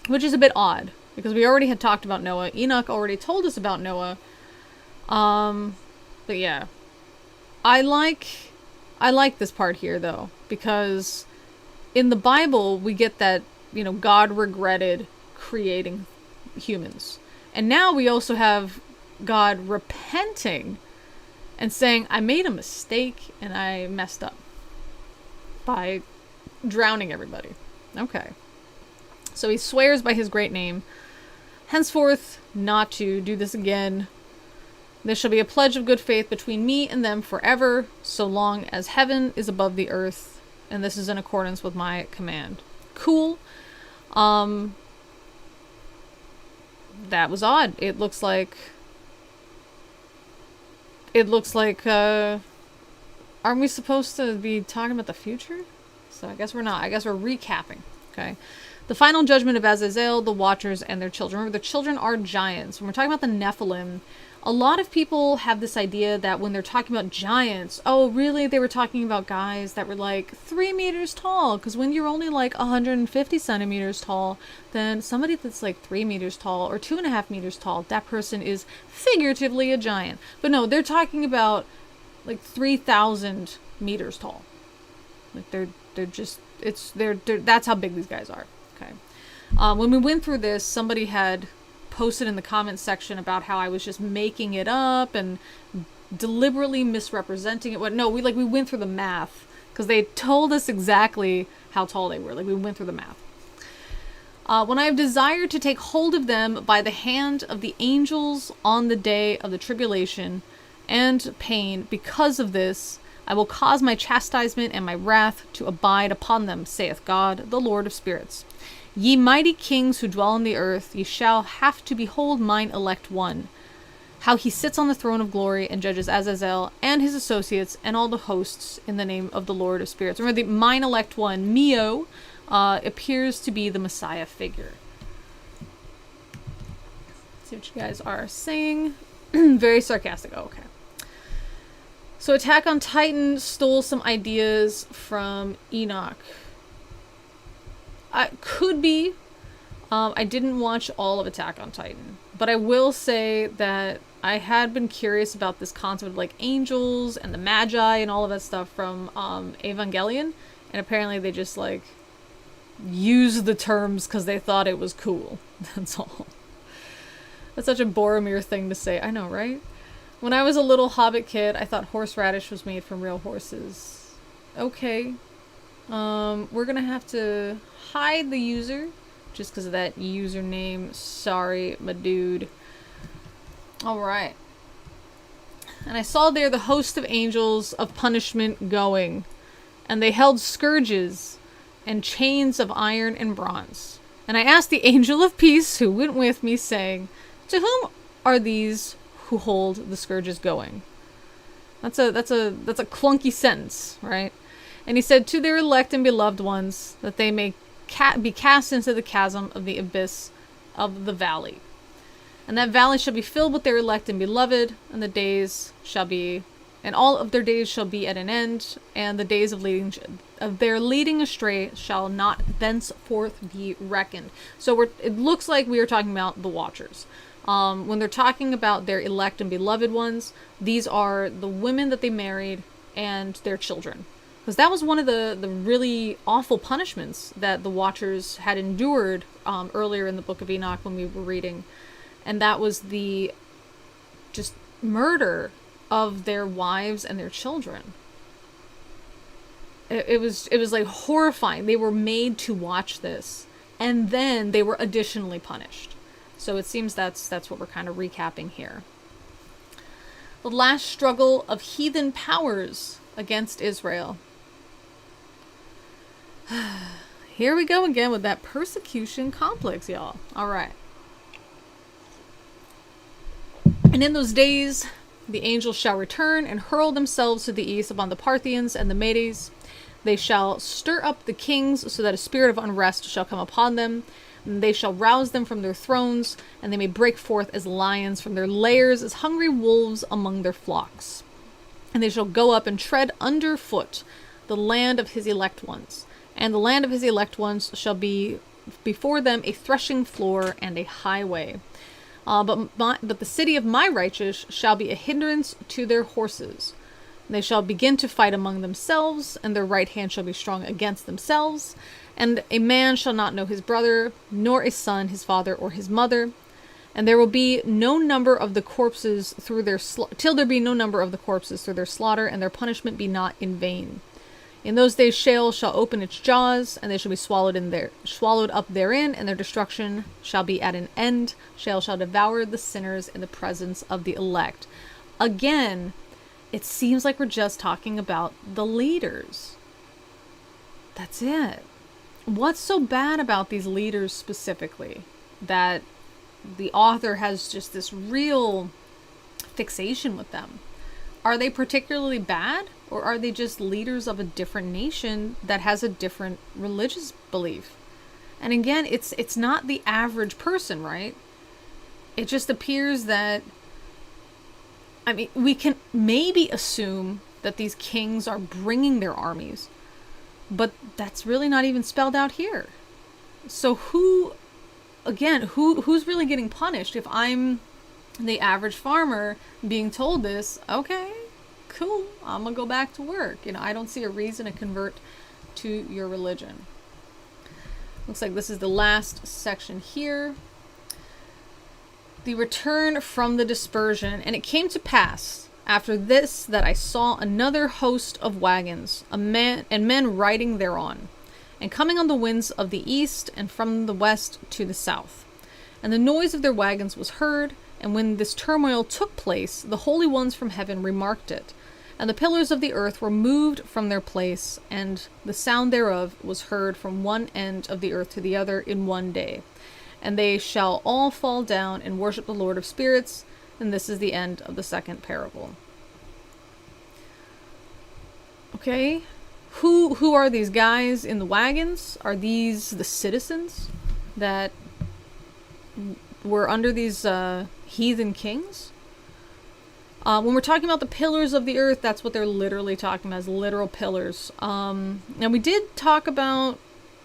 which is a bit odd. Because we already had talked about Noah. Enoch already told us about Noah. But yeah. I like this part here, though. Because in the Bible, we get that, God regretted creating humans. And now we also have God repenting and saying, I made a mistake and I messed up by drowning everybody. Okay. So he swears by his great name, henceforth not to do this again. This shall be a pledge of good faith between me and them forever, so long as heaven is above the earth, and this is in accordance with my command. Cool. That was odd. It looks like, aren't we supposed to be talking about the future? So I guess we're not. I guess we're recapping. Okay. The final judgment of Azazel, the Watchers, and their children. Remember, the children are giants. When we're talking about the Nephilim, a lot of people have this idea that when they're talking about giants, oh, really? They were talking about guys that were like 3 meters tall. Because when you're only like 150 centimeters tall, then somebody that's like 3 meters tall or 2.5 meters tall, that person is figuratively a giant. But no, they're talking about like 3,000 meters tall. Like they're that's how big these guys are. Okay. When we went through this, somebody had posted in the comments section about how I was just making it up and deliberately misrepresenting it. No, we went through the math because they told us exactly how tall they were. Like we went through the math. When I have desired to take hold of them by the hand of the angels on the day of the tribulation and pain, because of this, I will cause my chastisement and my wrath to abide upon them, saith God, the Lord of spirits. Ye mighty kings who dwell on the earth, ye shall have to behold mine elect one, how he sits on the throne of glory and judges Azazel and his associates and all the hosts in the name of the Lord of spirits. Remember, the mine elect one, Mio, appears to be the Messiah figure. Let's see what you guys are saying. Very sarcastic. Oh, okay. So Attack on Titan stole some ideas from Enoch. Could be. I didn't watch all of Attack on Titan. But I will say that I had been curious about this concept of like angels and the Magi and all of that stuff from Evangelion. And apparently they just like used the terms because they thought it was cool. That's all. That's such a Boromir thing to say. I know, right? When I was a little hobbit kid, I thought horseradish was made from real horses. Okay. We're gonna have to hide the user just because of that username. Sorry, my dude. Alright. And I saw there the host of angels of punishment going, and they held scourges, and chains of iron and bronze. And I asked the angel of peace who went with me, saying, to whom are these who hold the scourges going? That's a clunky sentence, right? And he said, to their elect and beloved ones, that they may be cast into the chasm of the abyss of the valley. And that valley shall be filled with their elect and beloved, and all of their days shall be at an end, and the days of their leading astray shall not thenceforth be reckoned. So it looks like we are talking about the Watchers. When they're talking about their elect and beloved ones, these are the women that they married and their children. Because that was one of the really awful punishments that the Watchers had endured earlier in the book of Enoch when we were reading. And that was the just murder of their wives and their children. It was like horrifying. They were made to watch this, and then they were additionally punished. So it seems that's what we're kind of recapping here. The last struggle of heathen powers against Israel. Here we go again with that persecution complex, y'all. All right. And in those days, the angels shall return and hurl themselves to the east upon the Parthians and the Medes. They shall stir up the kings so that a spirit of unrest shall come upon them. And they shall rouse them from their thrones, and they may break forth as lions from their lairs, as hungry wolves among their flocks. And they shall go up and tread under foot the land of his elect ones. And the land of his elect ones shall be before them a threshing floor and a highway. But the city of my righteous shall be a hindrance to their horses. They shall begin to fight among themselves, and their right hand shall be strong against themselves. And a man shall not know his brother, nor a son his father or his mother. And there will be no number of the corpses through their till there be no number of the corpses through their slaughter, and their punishment be not in vain. In those days Sheol shall open its jaws, and they shall be swallowed up therein, and their destruction shall be at an end. Sheol shall devour the sinners in the presence of the elect. Again, it seems like we're just talking about the leaders. That's it. What's so bad about these leaders specifically that the author has just this real fixation with them? Are they particularly bad, or are they just leaders of a different nation that has a different religious belief? And again, it's not the average person, right? It just appears that, I mean, we can maybe assume that these kings are bringing their armies, but that's really not even spelled out here. So who's really getting punished if I'm the average farmer being told this? Okay, cool, I'm gonna go back to work. I don't see a reason to convert to your religion. Looks like this is the last section here. The return from the dispersion. And it came to pass after this that I saw another host of wagons, men riding thereon, and coming on the winds of the east, and from the west to the south. And the noise of their wagons was heard, and when this turmoil took place, the holy ones from heaven remarked it. And the pillars of the earth were moved from their place, and the sound thereof was heard from one end of the earth to the other in one day. And they shall all fall down and worship the Lord of spirits. And this is the end of the second parable. Okay, who are these guys in the wagons? Are these the citizens that were under these heathen kings? When we're talking about the pillars of the earth, that's what they're literally talking about, as literal pillars. Now we did talk about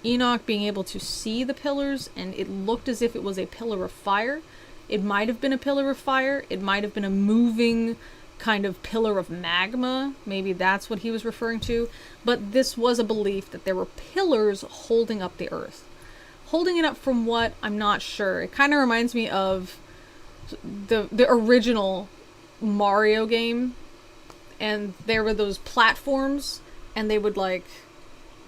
Enoch being able to see the pillars, and it looked as if it was a pillar of fire. It might have been a pillar of fire. It might have been a moving kind of pillar of magma. Maybe that's what he was referring to. But this was a belief that there were pillars holding up the earth. Holding it up from what? I'm not sure. It kind of reminds me of the original Mario game. And there were those platforms, and they would like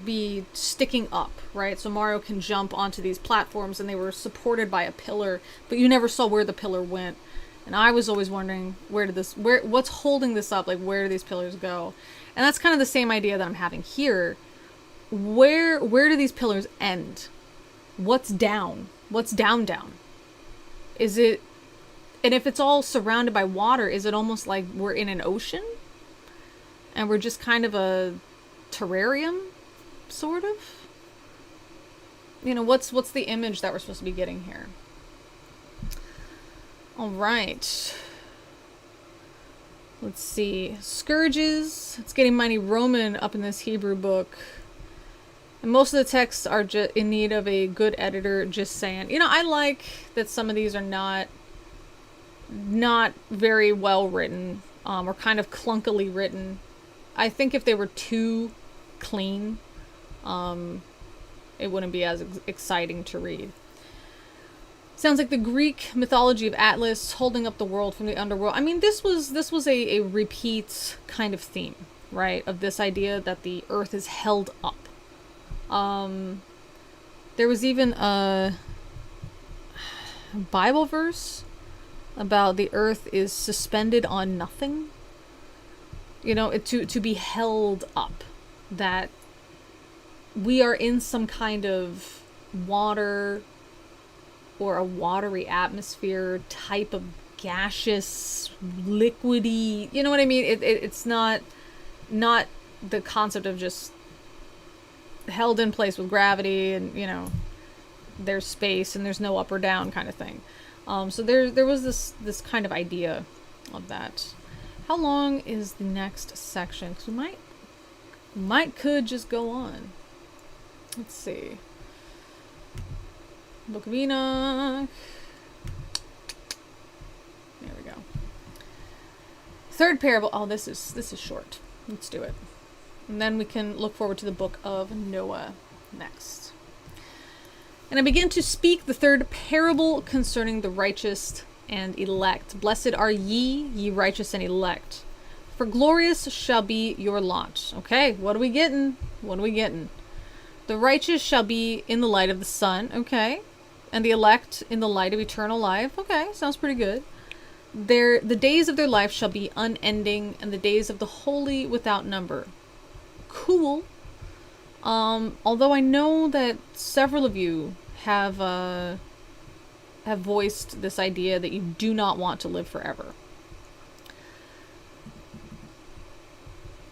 be sticking up, right? So Mario can jump onto these platforms, and they were supported by a pillar, but you never saw where the pillar went. And I was always wondering, what's holding this up? Like, where do these pillars go? And that's kind of the same idea that I'm having here. where do these pillars end? What's down? What's down? Is it, and if it's all surrounded by water, is it almost like we're in an ocean? And we're just kind of a terrarium, sort of? You know, what's the image that we're supposed to be getting here? All right. Let's see. Scourges. It's getting mighty Roman up in this Hebrew book. And most of the texts are just in need of a good editor, just saying. You know, I like that some of these are not very well written, or kind of clunkily written. I think if they were too clean, it wouldn't be as exciting to read. Sounds like the Greek mythology of Atlas holding up the world from the underworld. I mean, this was a repeat kind of theme, right? Of this idea that the earth is held up. There was even a Bible verse about the earth is suspended on nothing. You know, to be held up. That we are in some kind of water or a watery atmosphere type of gaseous, liquidy, you know what I mean? It's not the concept of just held in place with gravity and, you know, there's space and there's no up or down kind of thing. So there was this kind of idea of that. How long is the next section? Because we could just go on. Let's see. Book of Enoch. There we go. Third parable. Oh, this is short. Let's do it. And then we can look forward to the book of Noah next. And I begin to speak the third parable concerning the righteous and elect. Blessed are ye righteous and elect, for glorious shall be your lot. Okay, what are we getting? The righteous shall be in the light of the sun. Okay. And the elect in the light of eternal life. Okay, sounds pretty good. The days of their life shall be unending, and the days of the holy without number. Cool. Although I know that several of you have voiced this idea that you do not want to live forever.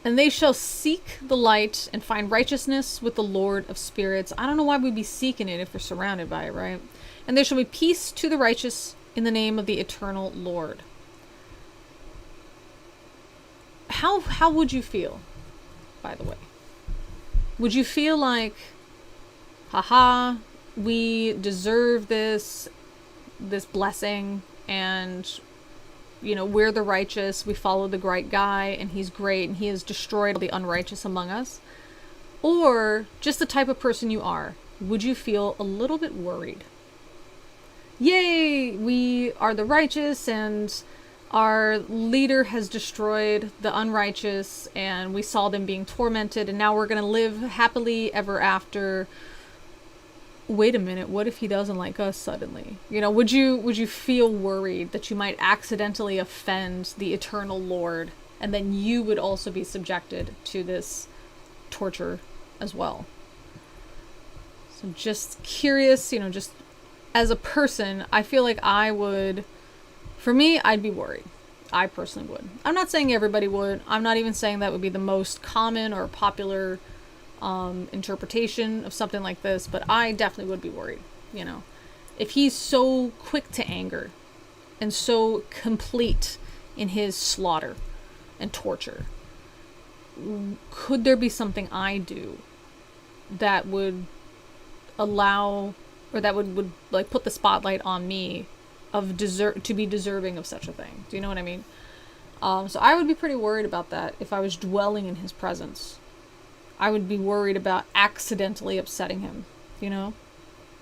And they shall seek the light and find righteousness with the Lord of spirits. I don't know why we'd be seeking it if we're surrounded by it, right? And there shall be peace to the righteous in the name of the eternal Lord. How would you feel, by the way? Would you feel like, haha, we deserve this blessing, and, you know, we're the righteous, we follow the right guy, and he's great, and he has destroyed the unrighteous among us? Or just the type of person you are, would you feel a little bit worried? Yay, we are the righteous, and our leader has destroyed the unrighteous, and we saw them being tormented, and now we're going to live happily ever after. Wait a minute, what if he doesn't like us suddenly? You know, would you feel worried that you might accidentally offend the eternal Lord, and then you would also be subjected to this torture as well? So just curious, you know, just as a person, I feel like for me, I'd be worried. I personally would. I'm not saying everybody would. I'm not even saying that would be the most common or popular interpretation of something like this, but I definitely would be worried, you know. If he's so quick to anger and so complete in his slaughter and torture, could there be something I do that would allow, or that would like put the spotlight on me of to be deserving of such a thing? Do you know what I mean? So I would be pretty worried about that if I was dwelling in his presence. I would be worried about accidentally upsetting him, you know?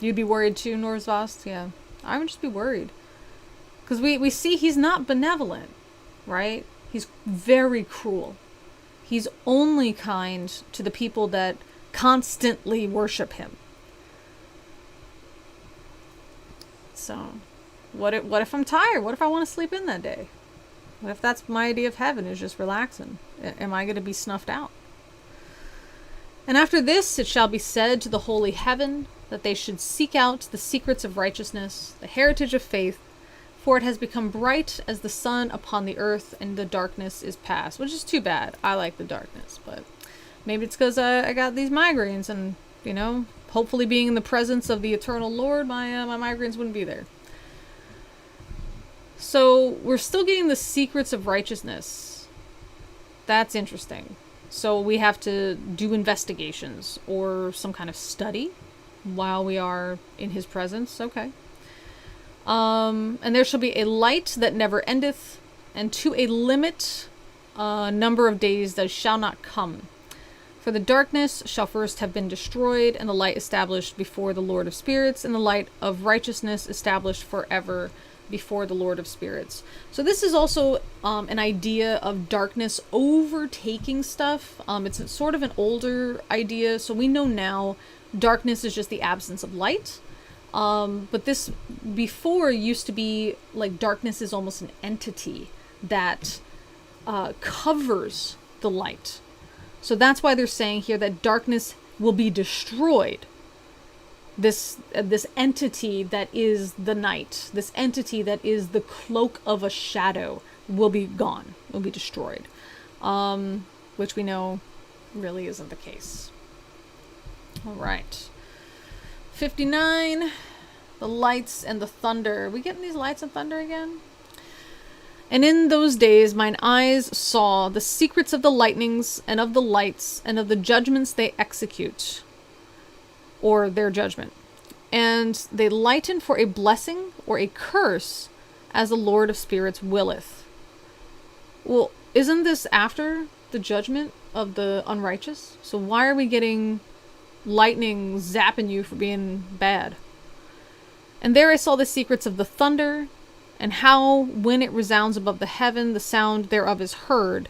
You'd be worried too, Norsvast? Yeah. I would just be worried. Because we see he's not benevolent, right? He's very cruel. He's only kind to the people that constantly worship him. So, what if I'm tired? What if I want to sleep in that day? What if that's my idea of heaven, is just relaxing? Am I going to be snuffed out? And after this it shall be said to the holy heaven that they should seek out the secrets of righteousness, the heritage of faith, for it has become bright as the sun upon the earth, and the darkness is past. Which is too bad. I like the darkness, but maybe it's because I got these migraines, and, you know, hopefully being in the presence of the eternal Lord, my migraines wouldn't be there. So we're still getting the secrets of righteousness. That's interesting. So we have to do investigations or some kind of study while we are in his presence. Okay. And there shall be a light that never endeth, and to a limit number of days that shall not come. For the darkness shall first have been destroyed, and the light established before the Lord of spirits, and the light of righteousness established forever before the Lord of spirits. So this is also an idea of darkness overtaking stuff. It's sort of an older idea, so we know now darkness is just the absence of light. But this before used to be like darkness is almost an entity that covers the light. So that's why they're saying here that darkness will be destroyed. This entity that is the night, this entity that is the cloak of a shadow, will be gone, will be destroyed. Which we know really isn't the case. All right. 59, the lights and the thunder. Are we getting these lights and thunder again? And in those days mine eyes saw the secrets of the lightnings and of the lights and of the judgments they execute, or their judgment. And they lighten for a blessing or a curse as the Lord of spirits willeth. Well, isn't this after the judgment of the unrighteous? So why are we getting lightning zapping you for being bad? And there I saw the secrets of the thunder, and how when it resounds above the heaven, the sound thereof is heard.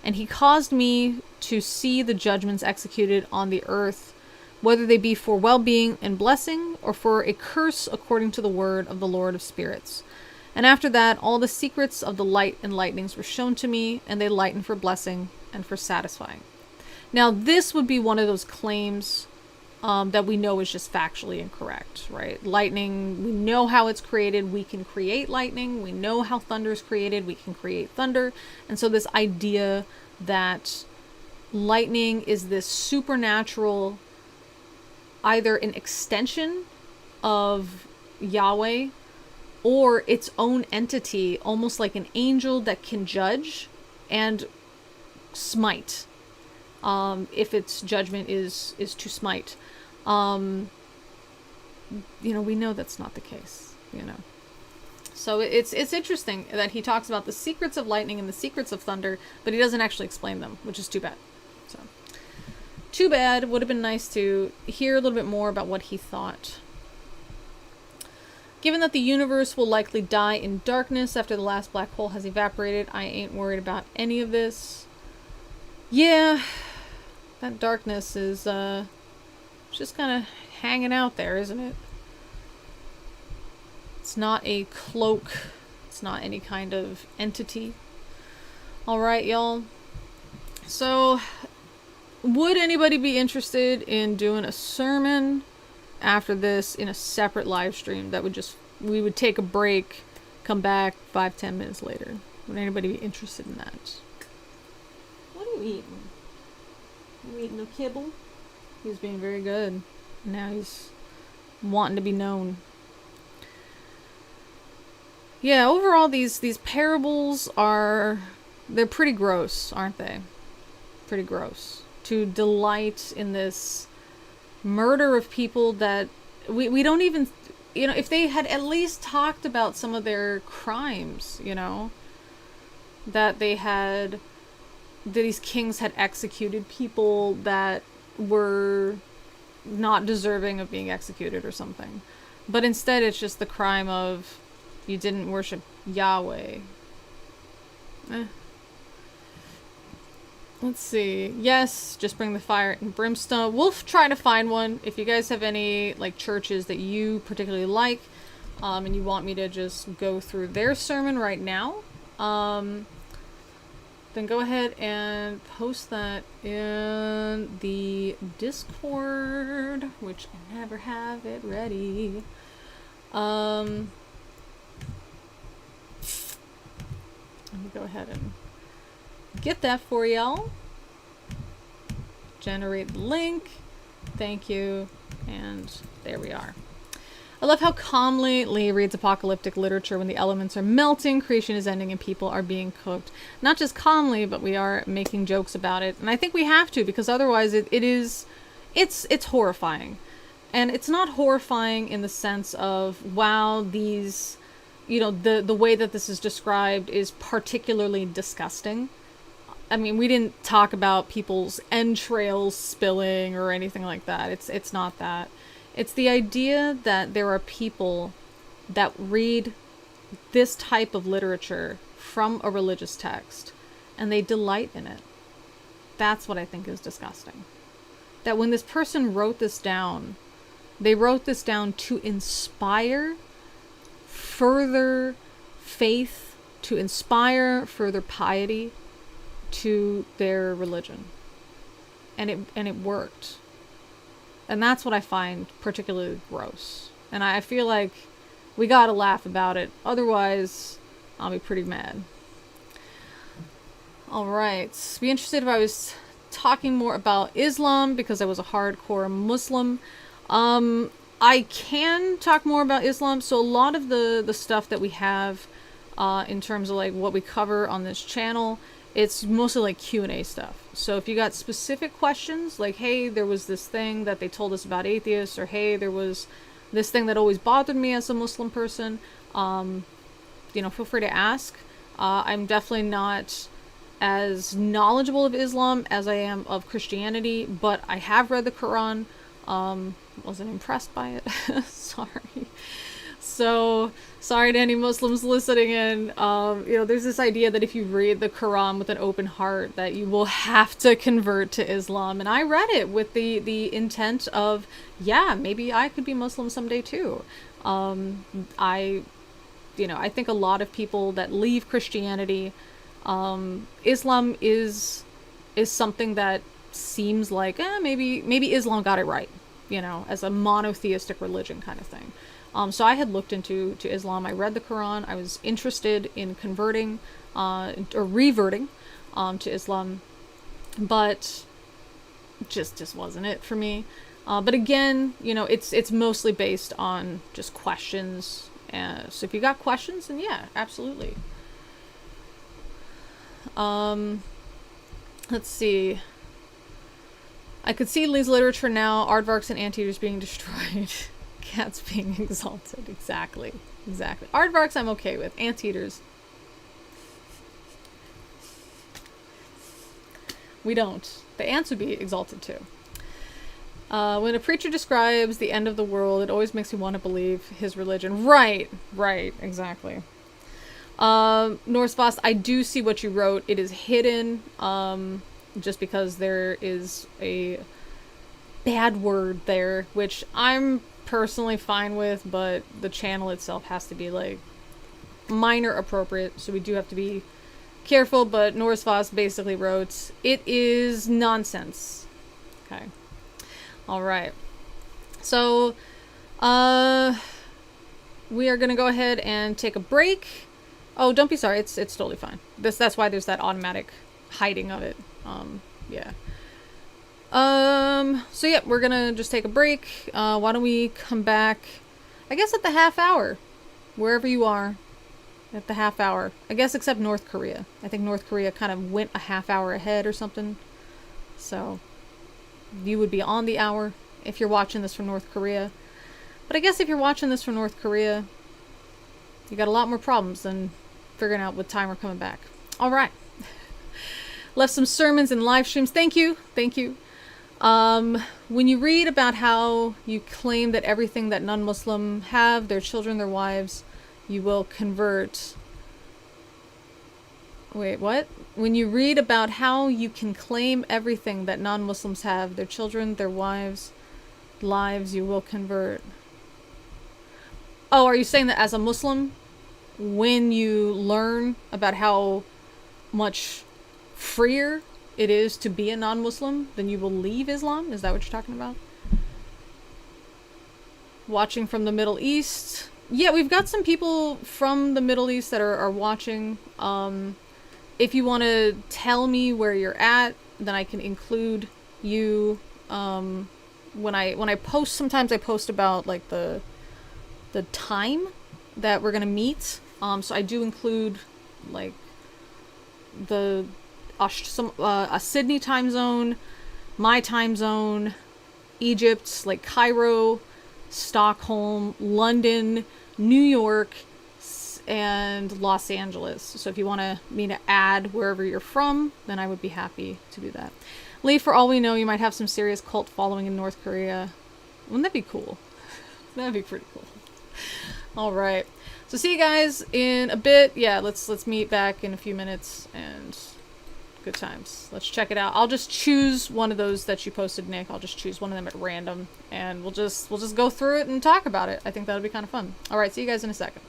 And he caused me to see the judgments executed on the earth, whether they be for well-being and blessing, or for a curse according to the word of the Lord of spirits. And after that, all the secrets of the light and lightnings were shown to me, and they lighten for blessing and for satisfying. Now, this would be one of those claims that we know is just factually incorrect, right? Lightning, we know how it's created. We can create lightning. We know how thunder is created. We can create thunder. And so this idea that lightning is this supernatural, either an extension of Yahweh or its own entity, almost like an angel that can judge and smite, if its judgment is to smite. We know that's not the case, So it's interesting that he talks about the secrets of lightning and the secrets of thunder, but he doesn't actually explain them, which is too bad. So, too bad. Would have been nice to hear a little bit more about what he thought. Given that the universe will likely die in darkness after the last black hole has evaporated, I ain't worried about any of this. Yeah, that darkness is just kind of hanging out there, isn't it? It's not a cloak. It's not any kind of entity. Alright, y'all. So, would anybody be interested in doing a sermon after this in a separate live stream that we would take a break, come back 5-10 minutes later? Would anybody be interested in that? What are you eating? You eating no kibble? He's being very good. Now he's wanting to be known. Yeah, overall these parables they're pretty gross, aren't they? Pretty gross. To delight in this murder of people that we don't even, if they had at least talked about some of their crimes, that these kings had executed people that were not deserving of being executed or something. But instead it's just the crime of you didn't worship Yahweh. Let's see. Yes, just bring the fire and brimstone. We'll try to find one. If you guys have any churches that you particularly like, and you want me to just go through their sermon right now, then go ahead and post that in the Discord, which I never have it ready. Let me go ahead and get that for y'all. Generate the link. Thank you. And there we are. I love how calmly Lee reads apocalyptic literature when the elements are melting, creation is ending, and people are being cooked. Not just calmly, but we are making jokes about it. And I think we have to, because otherwise it's horrifying. And it's not horrifying in the sense of, wow, these, you know, the way that this is described is particularly disgusting. I mean, we didn't talk about people's entrails spilling or anything like that. It's not that. It's the idea that there are people that read this type of literature from a religious text and they delight in it. That's what I think is disgusting. That when this person wrote this down, they wrote this down to inspire further faith, to inspire further piety to their religion. And it worked. And that's what I find particularly gross. And I feel like we gotta laugh about it. Otherwise, I'll be pretty mad. Alright. Be interested if I was talking more about Islam because I was a hardcore Muslim. I can talk more about Islam. So a lot of the stuff that we have in terms of like what we cover on this channel, it's mostly like Q&A stuff. So if you got specific questions, like, hey, there was this thing that they told us about atheists, or hey, there was this thing that always bothered me as a Muslim person, you know, feel free to ask. I'm definitely not as knowledgeable of Islam as I am of Christianity, but I have read the Quran. Wasn't impressed by it. Sorry. So, sorry to any Muslims listening in. You know, there's this idea that if you read the Quran with an open heart, that you will have to convert to Islam. And I read it with the intent of, yeah, maybe I could be Muslim someday too. I think a lot of people that leave Christianity, Islam is something that seems like, maybe Islam got it right, you know, as a monotheistic religion kind of thing. So I had looked into Islam. I read the Quran. I was interested in converting or reverting to Islam, but just wasn't it for me. But again, you know, it's mostly based on just questions. So if you got questions, then yeah, absolutely. Let's see. I could see Lee's literature now. Aardvarks and anteaters being destroyed. Cats being exalted. Exactly. Aardvarks I'm okay with. Anteaters. We don't. The ants would be exalted too. When a preacher describes the end of the world, it always makes me want to believe his religion. Right, exactly. Norse Voss, I do see what you wrote. It is hidden, just because there is a bad word there, which I'm personally fine with, but the channel itself has to be like minor appropriate, so we do have to be careful. But Norse Voss basically wrote, it is nonsense. Okay. Alright. So, we are gonna go ahead and take a break. Oh, don't be sorry, it's totally fine. That's why there's that automatic hiding of it. Yeah. So yeah, we're gonna just take a break. Why don't we come back, I guess at the half hour, wherever you are, at the half hour. I guess except North Korea. I think North Korea kind of went a half hour ahead or something. So, you would be on the hour if you're watching this from North Korea. But I guess if you're watching this from North Korea, you got a lot more problems than figuring out what time we're coming back. Alright. Left some sermons and live streams. Thank you. When you read about how you claim that everything that non-Muslim have, their children, their wives, you will convert. Wait, what? When you read about how you can claim everything that non-Muslims have, their children, their wives, lives, you will convert. Oh, are you saying that as a Muslim, when you learn about how much freer it is to be a non-Muslim, then you will leave Islam. Is that what you're talking about? Watching from the Middle East. Yeah, we've got some people from the Middle East that are watching. If you want to tell me where you're at, then I can include you. When I post, sometimes I post about like the time that we're gonna meet. So I do include like a Sydney time zone, my time zone, Egypt, like Cairo, Stockholm, London, New York, and Los Angeles. So if you want me to add wherever you're from, then I would be happy to do that. Lee, for all we know, you might have some serious cult following in North Korea. Wouldn't that be cool? That'd be pretty cool. All right. So see you guys in a bit. Yeah, let's meet back in a few minutes, and good times. Let's check it out. I'll just choose one of those that you posted, Nick. I'll just choose one of them at random, and we'll just go through it and talk about it. I think that'll be kind of fun. All right, see you guys in a second.